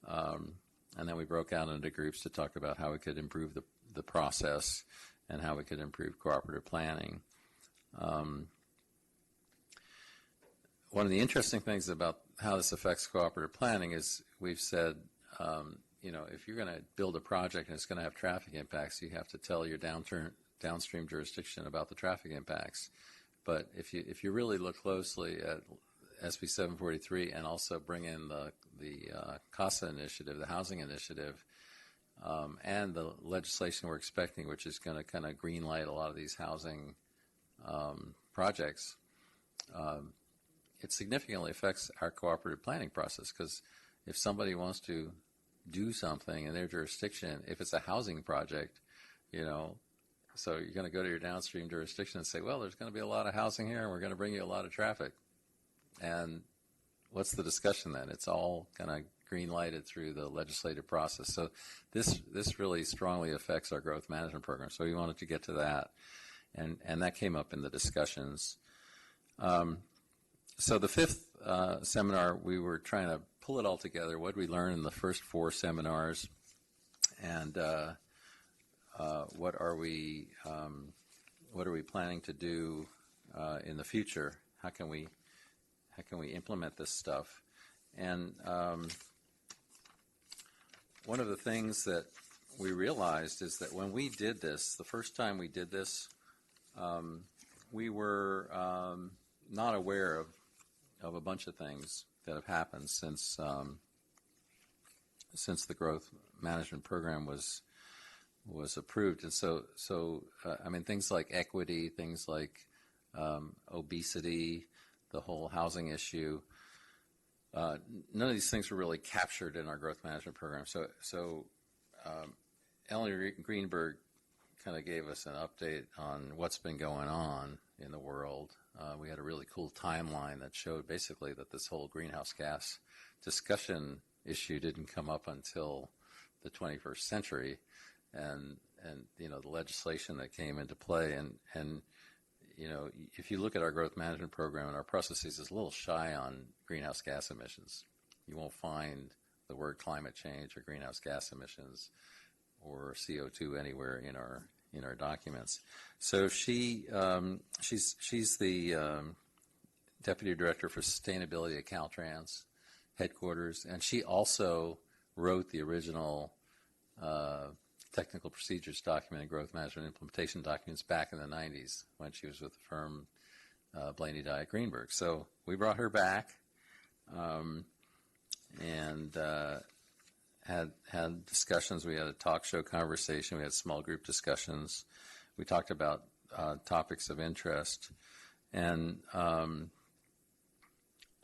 And then we broke out into groups to talk about how we could improve the process and how we could improve cooperative planning. One of the interesting things about how this affects cooperative planning is we've said, if you're going to build a project and it's going to have traffic impacts, you have to tell your downstream jurisdiction about the traffic impacts. But if you really look closely at SB 743 and also bring in the CASA initiative, the housing initiative, and the legislation we're expecting, which is going to kind of green light a lot of these housing projects, it significantly affects our cooperative planning process, because if somebody wants to do something in their jurisdiction, if it's a housing project, so you're going to go to your downstream jurisdiction and say, well, there's going to be a lot of housing here, and we're going to bring you a lot of traffic. And what's the discussion then? It's all kind of green-lighted through the legislative process. So this really strongly affects our growth management program. So we wanted to get to that. And that came up in the discussions. So the fifth seminar, we were trying to pull it all together. What did we learn in the first 4 seminars, and what are we planning to do in the future? How can we implement this stuff? And one of the things that we realized is that when we did this, the first time we did this, we were not aware of a bunch of things that have happened since the growth management program was approved. And so I mean, things like equity, things like obesity, the whole housing issue, none of these things were really captured in our growth management program. So Ellen Greenberg kind of gave us an update on what's been going on in the world. We had a really cool timeline that showed basically that this whole greenhouse gas discussion issue didn't come up until the 21st century, and you know, the legislation that came into play, and you know, if you look at our growth management program and our processes, it's a little shy on greenhouse gas emissions. You won't find the word climate change or greenhouse gas emissions or CO2 anywhere in our documents. So she's the deputy director for sustainability at Caltrans headquarters, and she also wrote the original technical procedures document and growth management implementation documents back in the 90s when she was with the firm Blaney Dyack Greenberg. So we brought her back and had discussions. We had a talk show conversation. We had small group discussions. We talked about topics of interest. And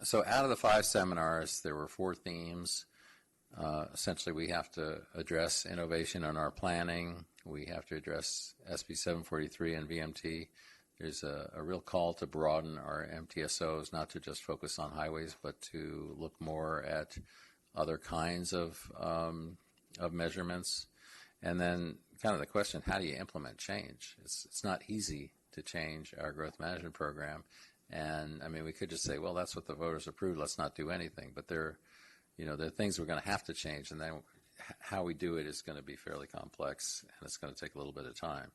so out of the 5 seminars, there were 4 themes. Essentially, we have to address innovation in our planning. We have to address SB 743 and VMT. There's a real call to broaden our MTSOs, not to just focus on highways, but to look more at other kinds of measurements. And then kind of the question, how do you implement change? It's not easy to change our growth management program. And, I mean, we could just say, well, that's what the voters approved. Let's not do anything. But there are things we're going to have to change. And then how we do it is going to be fairly complex, and it's going to take a little bit of time.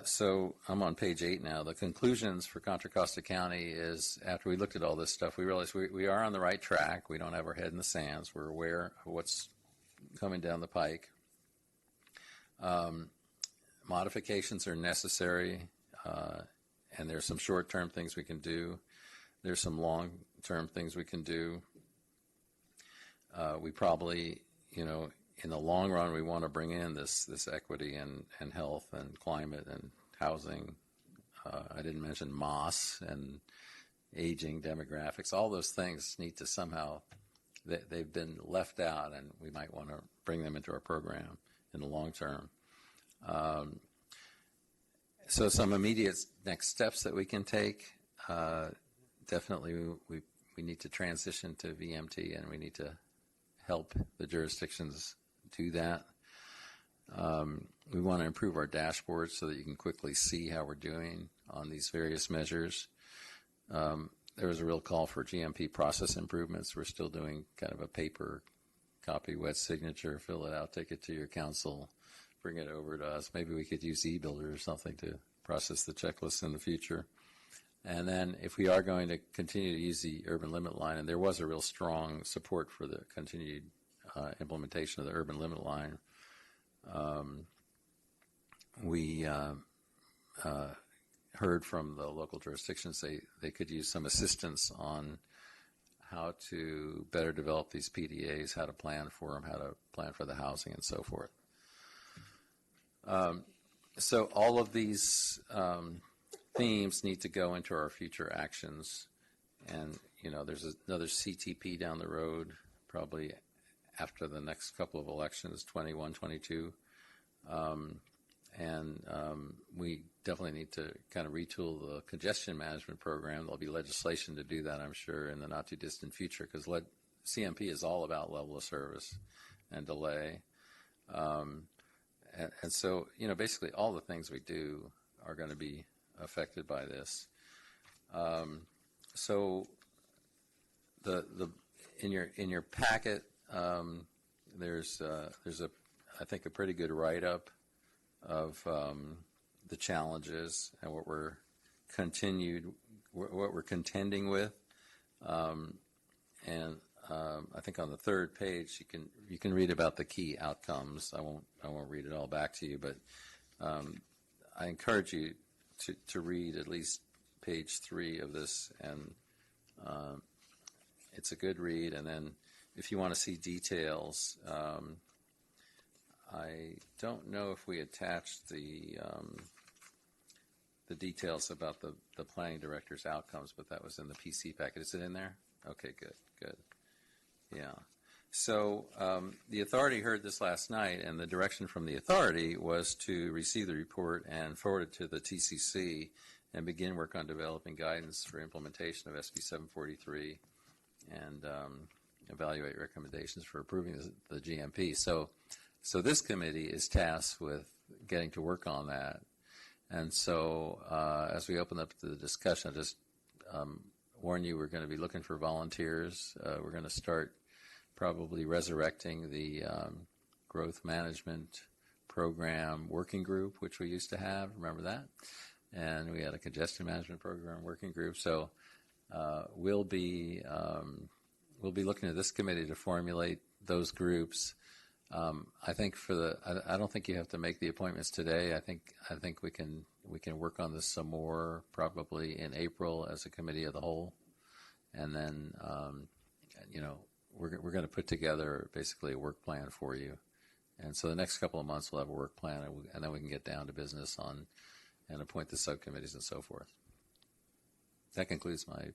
So I'm on page 8 now. The conclusions for Contra Costa County is, after we looked at all this stuff, we realized we are on the right track. We don't have our head in the sands. We're aware of what's coming down the pike. Modifications are necessary, and there's some short-term things we can do. There's some long-term things we can do. We probably, in the long run, we want to bring in this equity and health and climate and housing. I didn't mention MOS and aging demographics. All those things need to somehow, they've been left out, and we might want to bring them into our program in the long term. So some immediate next steps that we can take, definitely we need to transition to VMT, and we need to help the jurisdictions do that. We want to improve our dashboards so that you can quickly see how we're doing on these various measures. There was a real call for GMP process improvements. We're still doing kind of a paper copy, wet signature, fill it out, take it to your council, bring it over to us. Maybe we could use eBuilder or something to process the checklist in the future. And then if we are going to continue to use the urban limit line, and there was a real strong support for the continued implementation of the urban limit line, we heard from the local jurisdictions they could use some assistance on how to better develop these PDAs, how to plan for them, how to plan for the housing, and so forth. So all of these themes need to go into our future actions. And, there's another CTP down the road, probably after the next couple of elections, 21, 22. We definitely need to kind of retool the congestion management program. There'll be legislation to do that, I'm sure, in the not too distant future, because CMP is all about level of service and delay. And so, basically all the things we do are going to be affected by this. So in your packet, there's I think a pretty good write-up of the challenges and what we're contending with, and I think on the third page you can read about the key outcomes. I won't read it all back to you, but I encourage you to read at least page 3 of this, and it's a good read. And then if you want to see details, I don't know if we attached the details about the planning director's outcomes, but that was in the PC packet. Is it in there? Okay, good. Yeah. So the authority heard this last night, and the direction from the authority was to receive the report and forward it to the TCC and begin work on developing guidance for implementation of SB 743 and evaluate recommendations for approving the GMP. So this committee is tasked with getting to work on that. And so as we open up the discussion, I'll just warn you, we're going to be looking for volunteers. We're going to start probably resurrecting the growth management program working group, which we used to have. Remember that? And we had a congestion management program working group. So we'll be looking at this committee to formulate those groups. I think I don't think you have to make the appointments today. I think we can work on this some more, probably in April as a committee of the whole, and then we're going to put together basically a work plan for you. And so the next couple of months we'll have a work plan, and then we can get down to business and appoint the subcommittees and so forth. That concludes my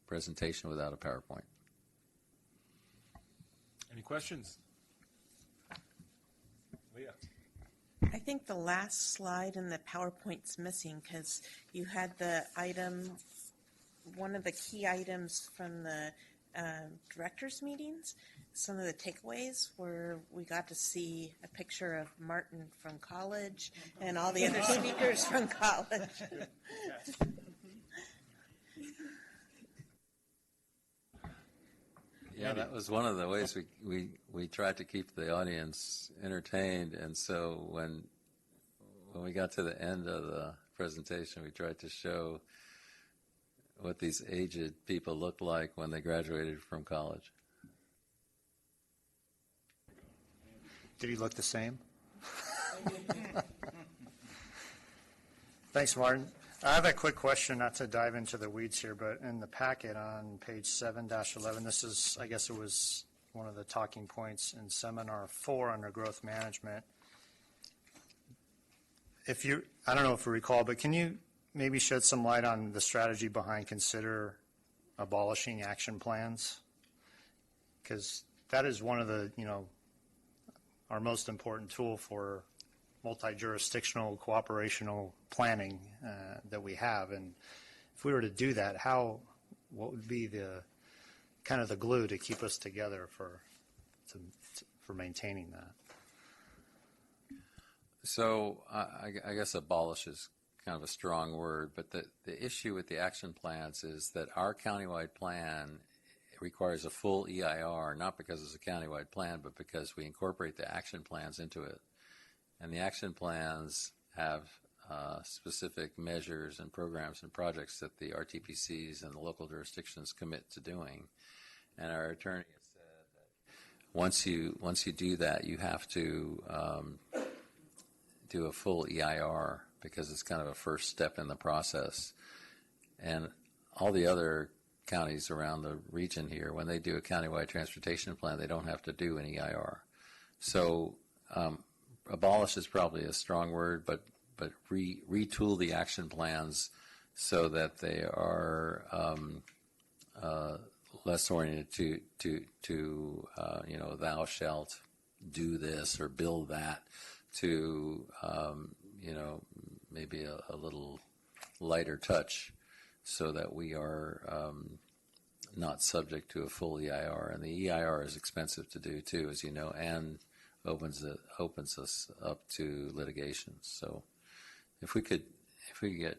presentation without a PowerPoint. Any questions? Leah. I think the last slide in the PowerPoint's missing because you had the item, one of the key items from the directors' meetings. Some of the takeaways where we got to see a picture of Martin from college and all the other speakers from college. Yeah, that was one of the ways we tried to keep the audience entertained. And so when we got to the end of the presentation, we tried to show what these aged people looked like when they graduated from college. Did he look the same? Thanks, Martin. I have a quick question, not to dive into the weeds here, but in the packet on page 7-11, this is, I guess it was one of the talking points in seminar 4 under growth management. I don't know if you recall, but can you maybe shed some light on the strategy behind consider abolishing action plans? Because that is one of the, our most important tool for multi-jurisdictional cooperational planning that we have. And if we were to do that, what would be the kind of the glue to keep us together for maintaining that? So I guess abolish is kind of a strong word, but the issue with the action plans is that our countywide plan requires a full EIR, not because it's a countywide plan, but because we incorporate the action plans into it. And the action plans have specific measures and programs and projects that the RTPCs and the local jurisdictions commit to doing. And our attorney has said that once you do that, you have to do a full EIR because it's kind of a first step in the process. And all the other counties around the region here, when they do a countywide transportation plan, they don't have to do an EIR. So abolish is probably a strong word, but retool the action plans so that they are less oriented to thou shalt do this or build that, to maybe a little lighter touch, so that we are not subject to a full EIR. And the EIR is expensive to do too, as you know, and opens us up to litigation. So if we could get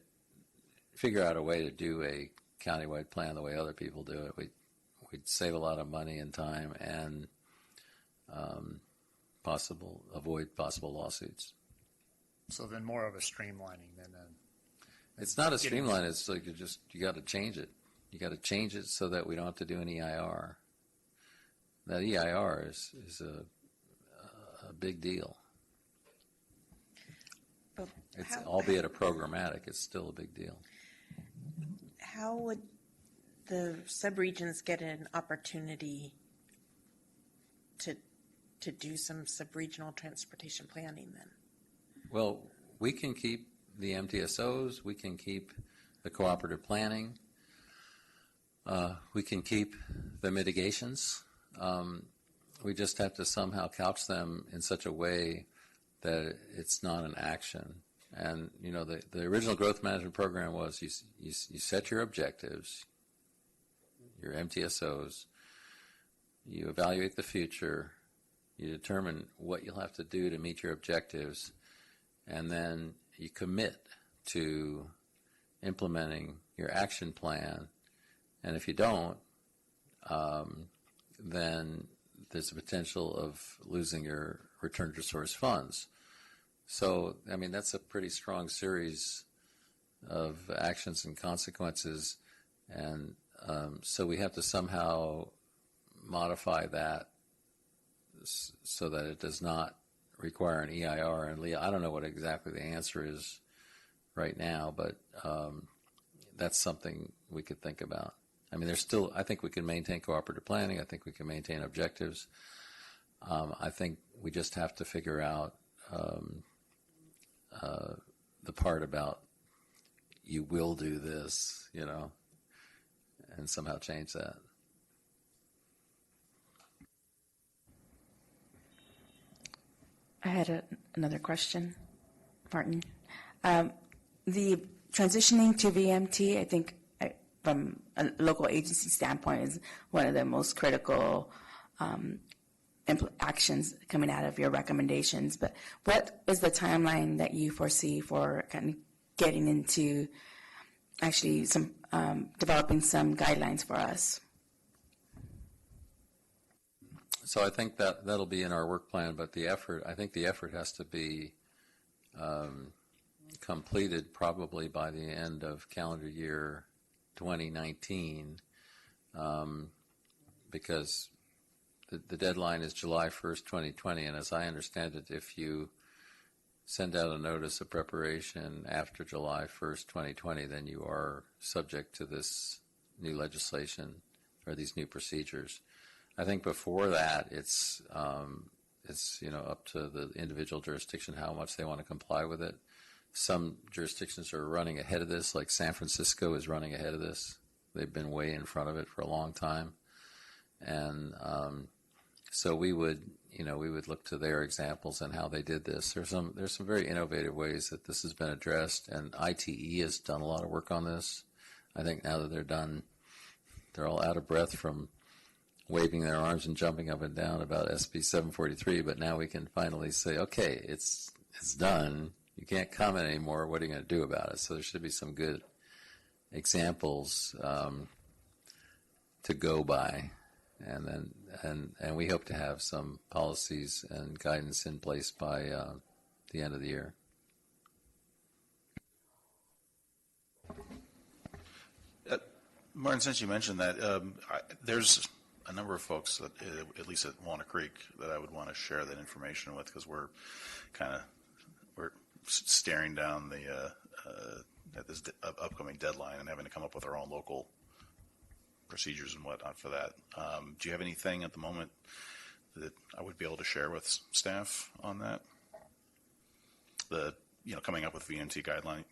figure out a way to do a countywide plan the way other people do it, we'd save a lot of money and time and avoid possible lawsuits. So then more of a streamlining than It's not a streamline. It's like you got to change it. You got to change it so that we don't have to do an EIR. That EIR is a big deal. But It's albeit a programmatic, it's still a big deal. how would the subregions get an opportunity to do some subregional transportation planning then? Well, we can keep the MTSOs, we can keep the cooperative planning, we can keep the mitigations. We just have to somehow couch them in such a way that it's not an action. And, you know, the original growth management program was you set your objectives, your MTSOs, you evaluate the future, you determine what you'll have to do to meet your objectives, and then you commit to implementing your action plan. And if you don't, then there's a potential of losing your return to source funds. So, I mean, that's a pretty strong series of actions and consequences. And so we have to somehow modify that so that it does not require an EIR. And I don't know what exactly the answer is right now, but that's something we could think about. I mean, I think we can maintain cooperative planning. I think we can maintain objectives. I think we just have to figure out the part about you will do this, you know, and somehow change that. I had another question, Martin. The transitioning to VMT, I think, from a local agency standpoint, is one of the most critical actions coming out of your recommendations. But what is the timeline that you foresee for kind of getting into actually some developing some guidelines for us? So I think that'll be in our work plan, but I think the effort has to be completed probably by the end of calendar year 2019, because the deadline is July 1st, 2020, and as I understand it, if you send out a notice of preparation after July 1st, 2020, then you are subject to this new legislation or these new procedures. I think before that, it's up to the individual jurisdiction how much they want to comply with it. Some jurisdictions are running ahead of this, like San Francisco is running ahead of this. They've been way in front of it for a long time, and so we would look to their examples and how they did this. There's some very innovative ways that this has been addressed, and ITE has done a lot of work on this. I think now that they're done, they're all out of breath from waving their arms and jumping up and down about SB 743, but now we can finally say, okay, it's done. You can't comment anymore. What are you going to do about it? So there should be some good examples to go by, and we hope to have some policies and guidance in place by the end of the year. Martin, since you mentioned that, there's a number of folks, at least at Walnut Creek, that I would want to share that information with, because we're staring down at this upcoming deadline and having to come up with our own local procedures and whatnot for that. Do you have anything at the moment that I would be able to share with staff on that? Coming up with VMT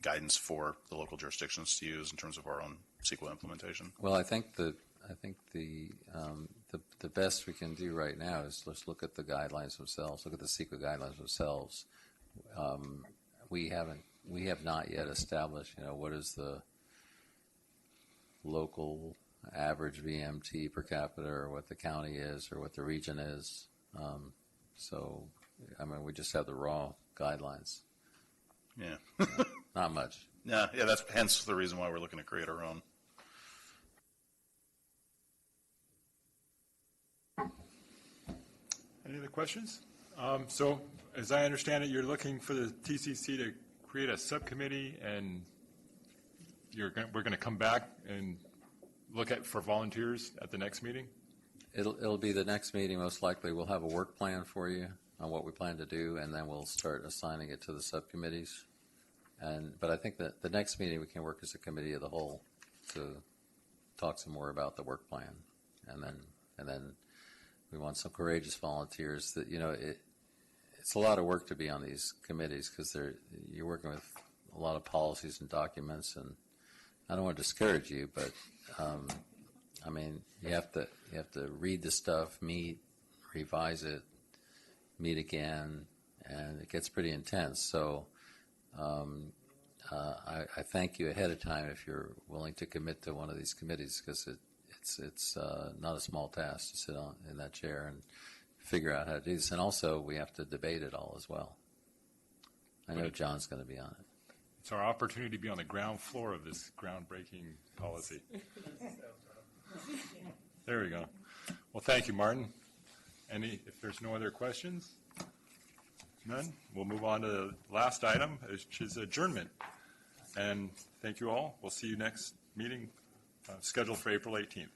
guidance for the local jurisdictions to use in terms of our own CEQA implementation. Well, I think the best we can do right now is let's look at the guidelines themselves. Look at the CEQA guidelines themselves. We have not yet established, what is the local average VMT per capita, or what the county is, or what the region is. We just have the raw guidelines. Yeah. Not much. Yeah, that's hence the reason why we're looking to create our own. Any other questions? So, as I understand it, you're looking for the TCC to create a subcommittee, and we're going to come back and look for volunteers at the next meeting? It'll be the next meeting, most likely. We'll have a work plan for you on what we plan to do, and then we'll start assigning it to the subcommittees. But I think that the next meeting we can work as a committee of the whole to talk some more about the work plan, and then we want some courageous volunteers. That it's a lot of work to be on these committees because you're working with a lot of policies and documents, and I don't want to discourage you, but I mean you have to read the stuff, meet, revise it, meet again, and it gets pretty intense. So. I thank you ahead of time if you're willing to commit to one of these committees, because it's not a small task to sit in that chair and figure out how to do this. And also, we have to debate it all as well. I know John's going to be on it. It's our opportunity to be on the ground floor of this groundbreaking policy. There we go. Well, thank you, Martin. If there's no other questions? None? We'll move on to the last item, which is adjournment. And thank you all. We'll see you next meeting, scheduled for April 18th.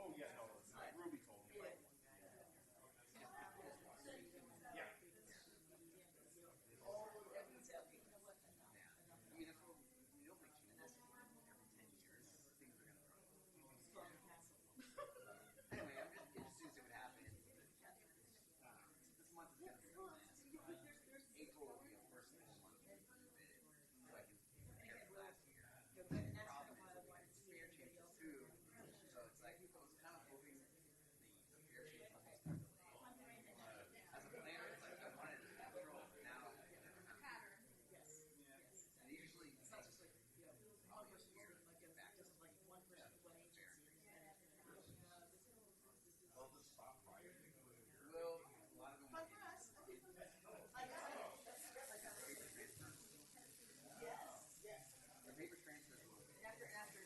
Oh, yeah, no, Ruby told me. Yeah. Anyway, I'm just interested to see what happens. This month is going to be April will be a first full month. So I can compare to last year. The problem is the fare changes too. So it's like I was kind of hoping the fare change would be delayed. As a planner, it's like I wanted it to control, but now pattern. Yes. And usually it's not just like almost year like get back to like one person one agency. I'll just stop right. Well, a lot of them. But for us, I think I know. Yes. Yes. The paper transfer. After.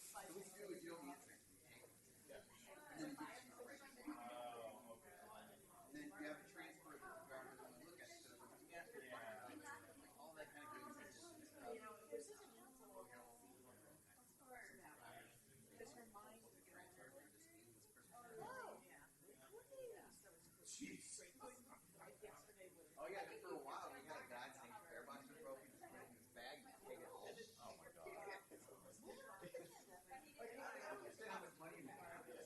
So what you do is you don't need a transfer. And then you get and then you have a transfer that the government doesn't look at. So you have to like all that kind of goes. You know, this isn't helpful. Because her mind is transferred from just being this person. Oh, yeah. Jeez. Oh yeah, for a while we had a guy saying fare box was broken, just put it in his bag and take it home. Oh my god. Understand how much money you have. Yeah,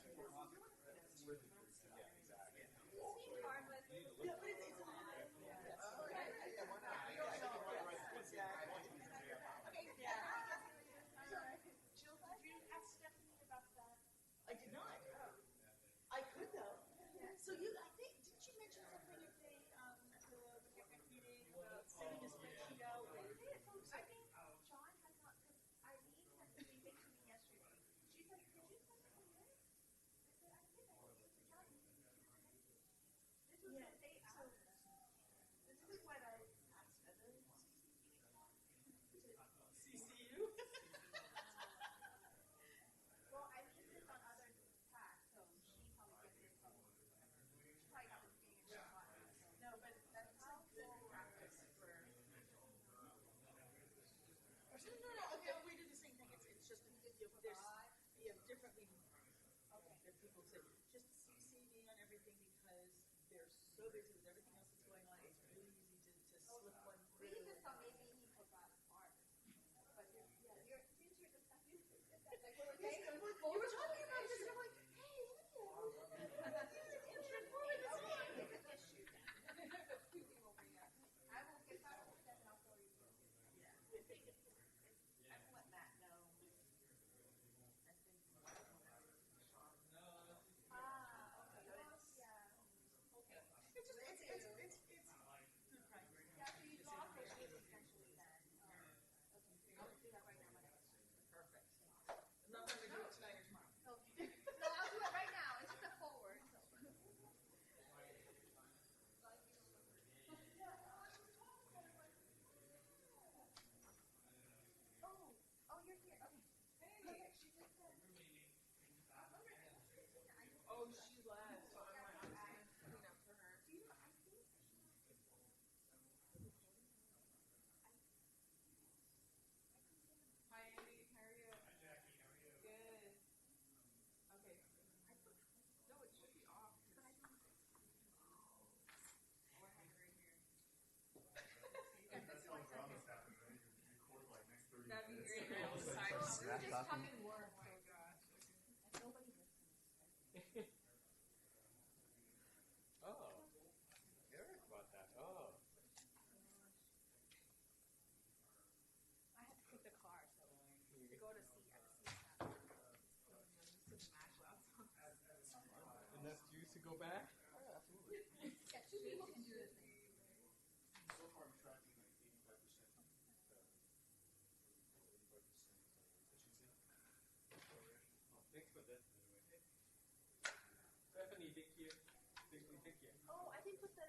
exactly. Jill, did you ask Stephanie about that? I did not. I could though. So I think, didn't you mention something at the picnic meeting about sending a spreadsheet out? I think John has not, because Eileen had to leave it to me yesterday. She's like, could you send it to me? I said, I think I sent it to John. This was what they asked. This is what I asked Heather. CCU? Well, I think it's on other packs, so she probably gets it from. She probably got it being in No, but that's how good practice for. No. Okay, we do the same thing. It's just you have differently. Okay. If people say just CC me on everything because they're so busy with everything else that's going on, it's really easy to slip one through. We just thought maybe he forgot part. But didn't you discuss it? Like, you were talking about this, and I'm like, hey, Lydia, intern for this one. It's an issue. We will bring up. I will get back with that and I'll tell you. Yeah. I will let Matt know. I think. Okay. Yeah. Okay. It's just it's food prices. Yeah, so you draw for it essentially then. Okay. I'll do that right now. Perfect. I'm not going to do it tonight or tomorrow. Okay. No, I'll do it right now. It's just a forward. So. Oh, you're here. Okay. Hey, she just said. Oh, she left, so I'm like, I'm going to clean up for her. Hi, Andy. How are you? Hi, Jackie. How are you? Good. Okay. No, it should be off. Oh, I have it right here. That's how dramas happen, right? You record like next 30 That'd be minutes. great. All the side We were just talking work. Oh my gosh. And nobody listens. Oh, Eric bought that. Oh. I had to take the car, so to go to see, I see that. Enough juice to go back? Yeah, two people can do this thing. So far, I'm tracking like 85% efficiency. Thanks for that. Stephanie, thank you. Oh, I didn't put the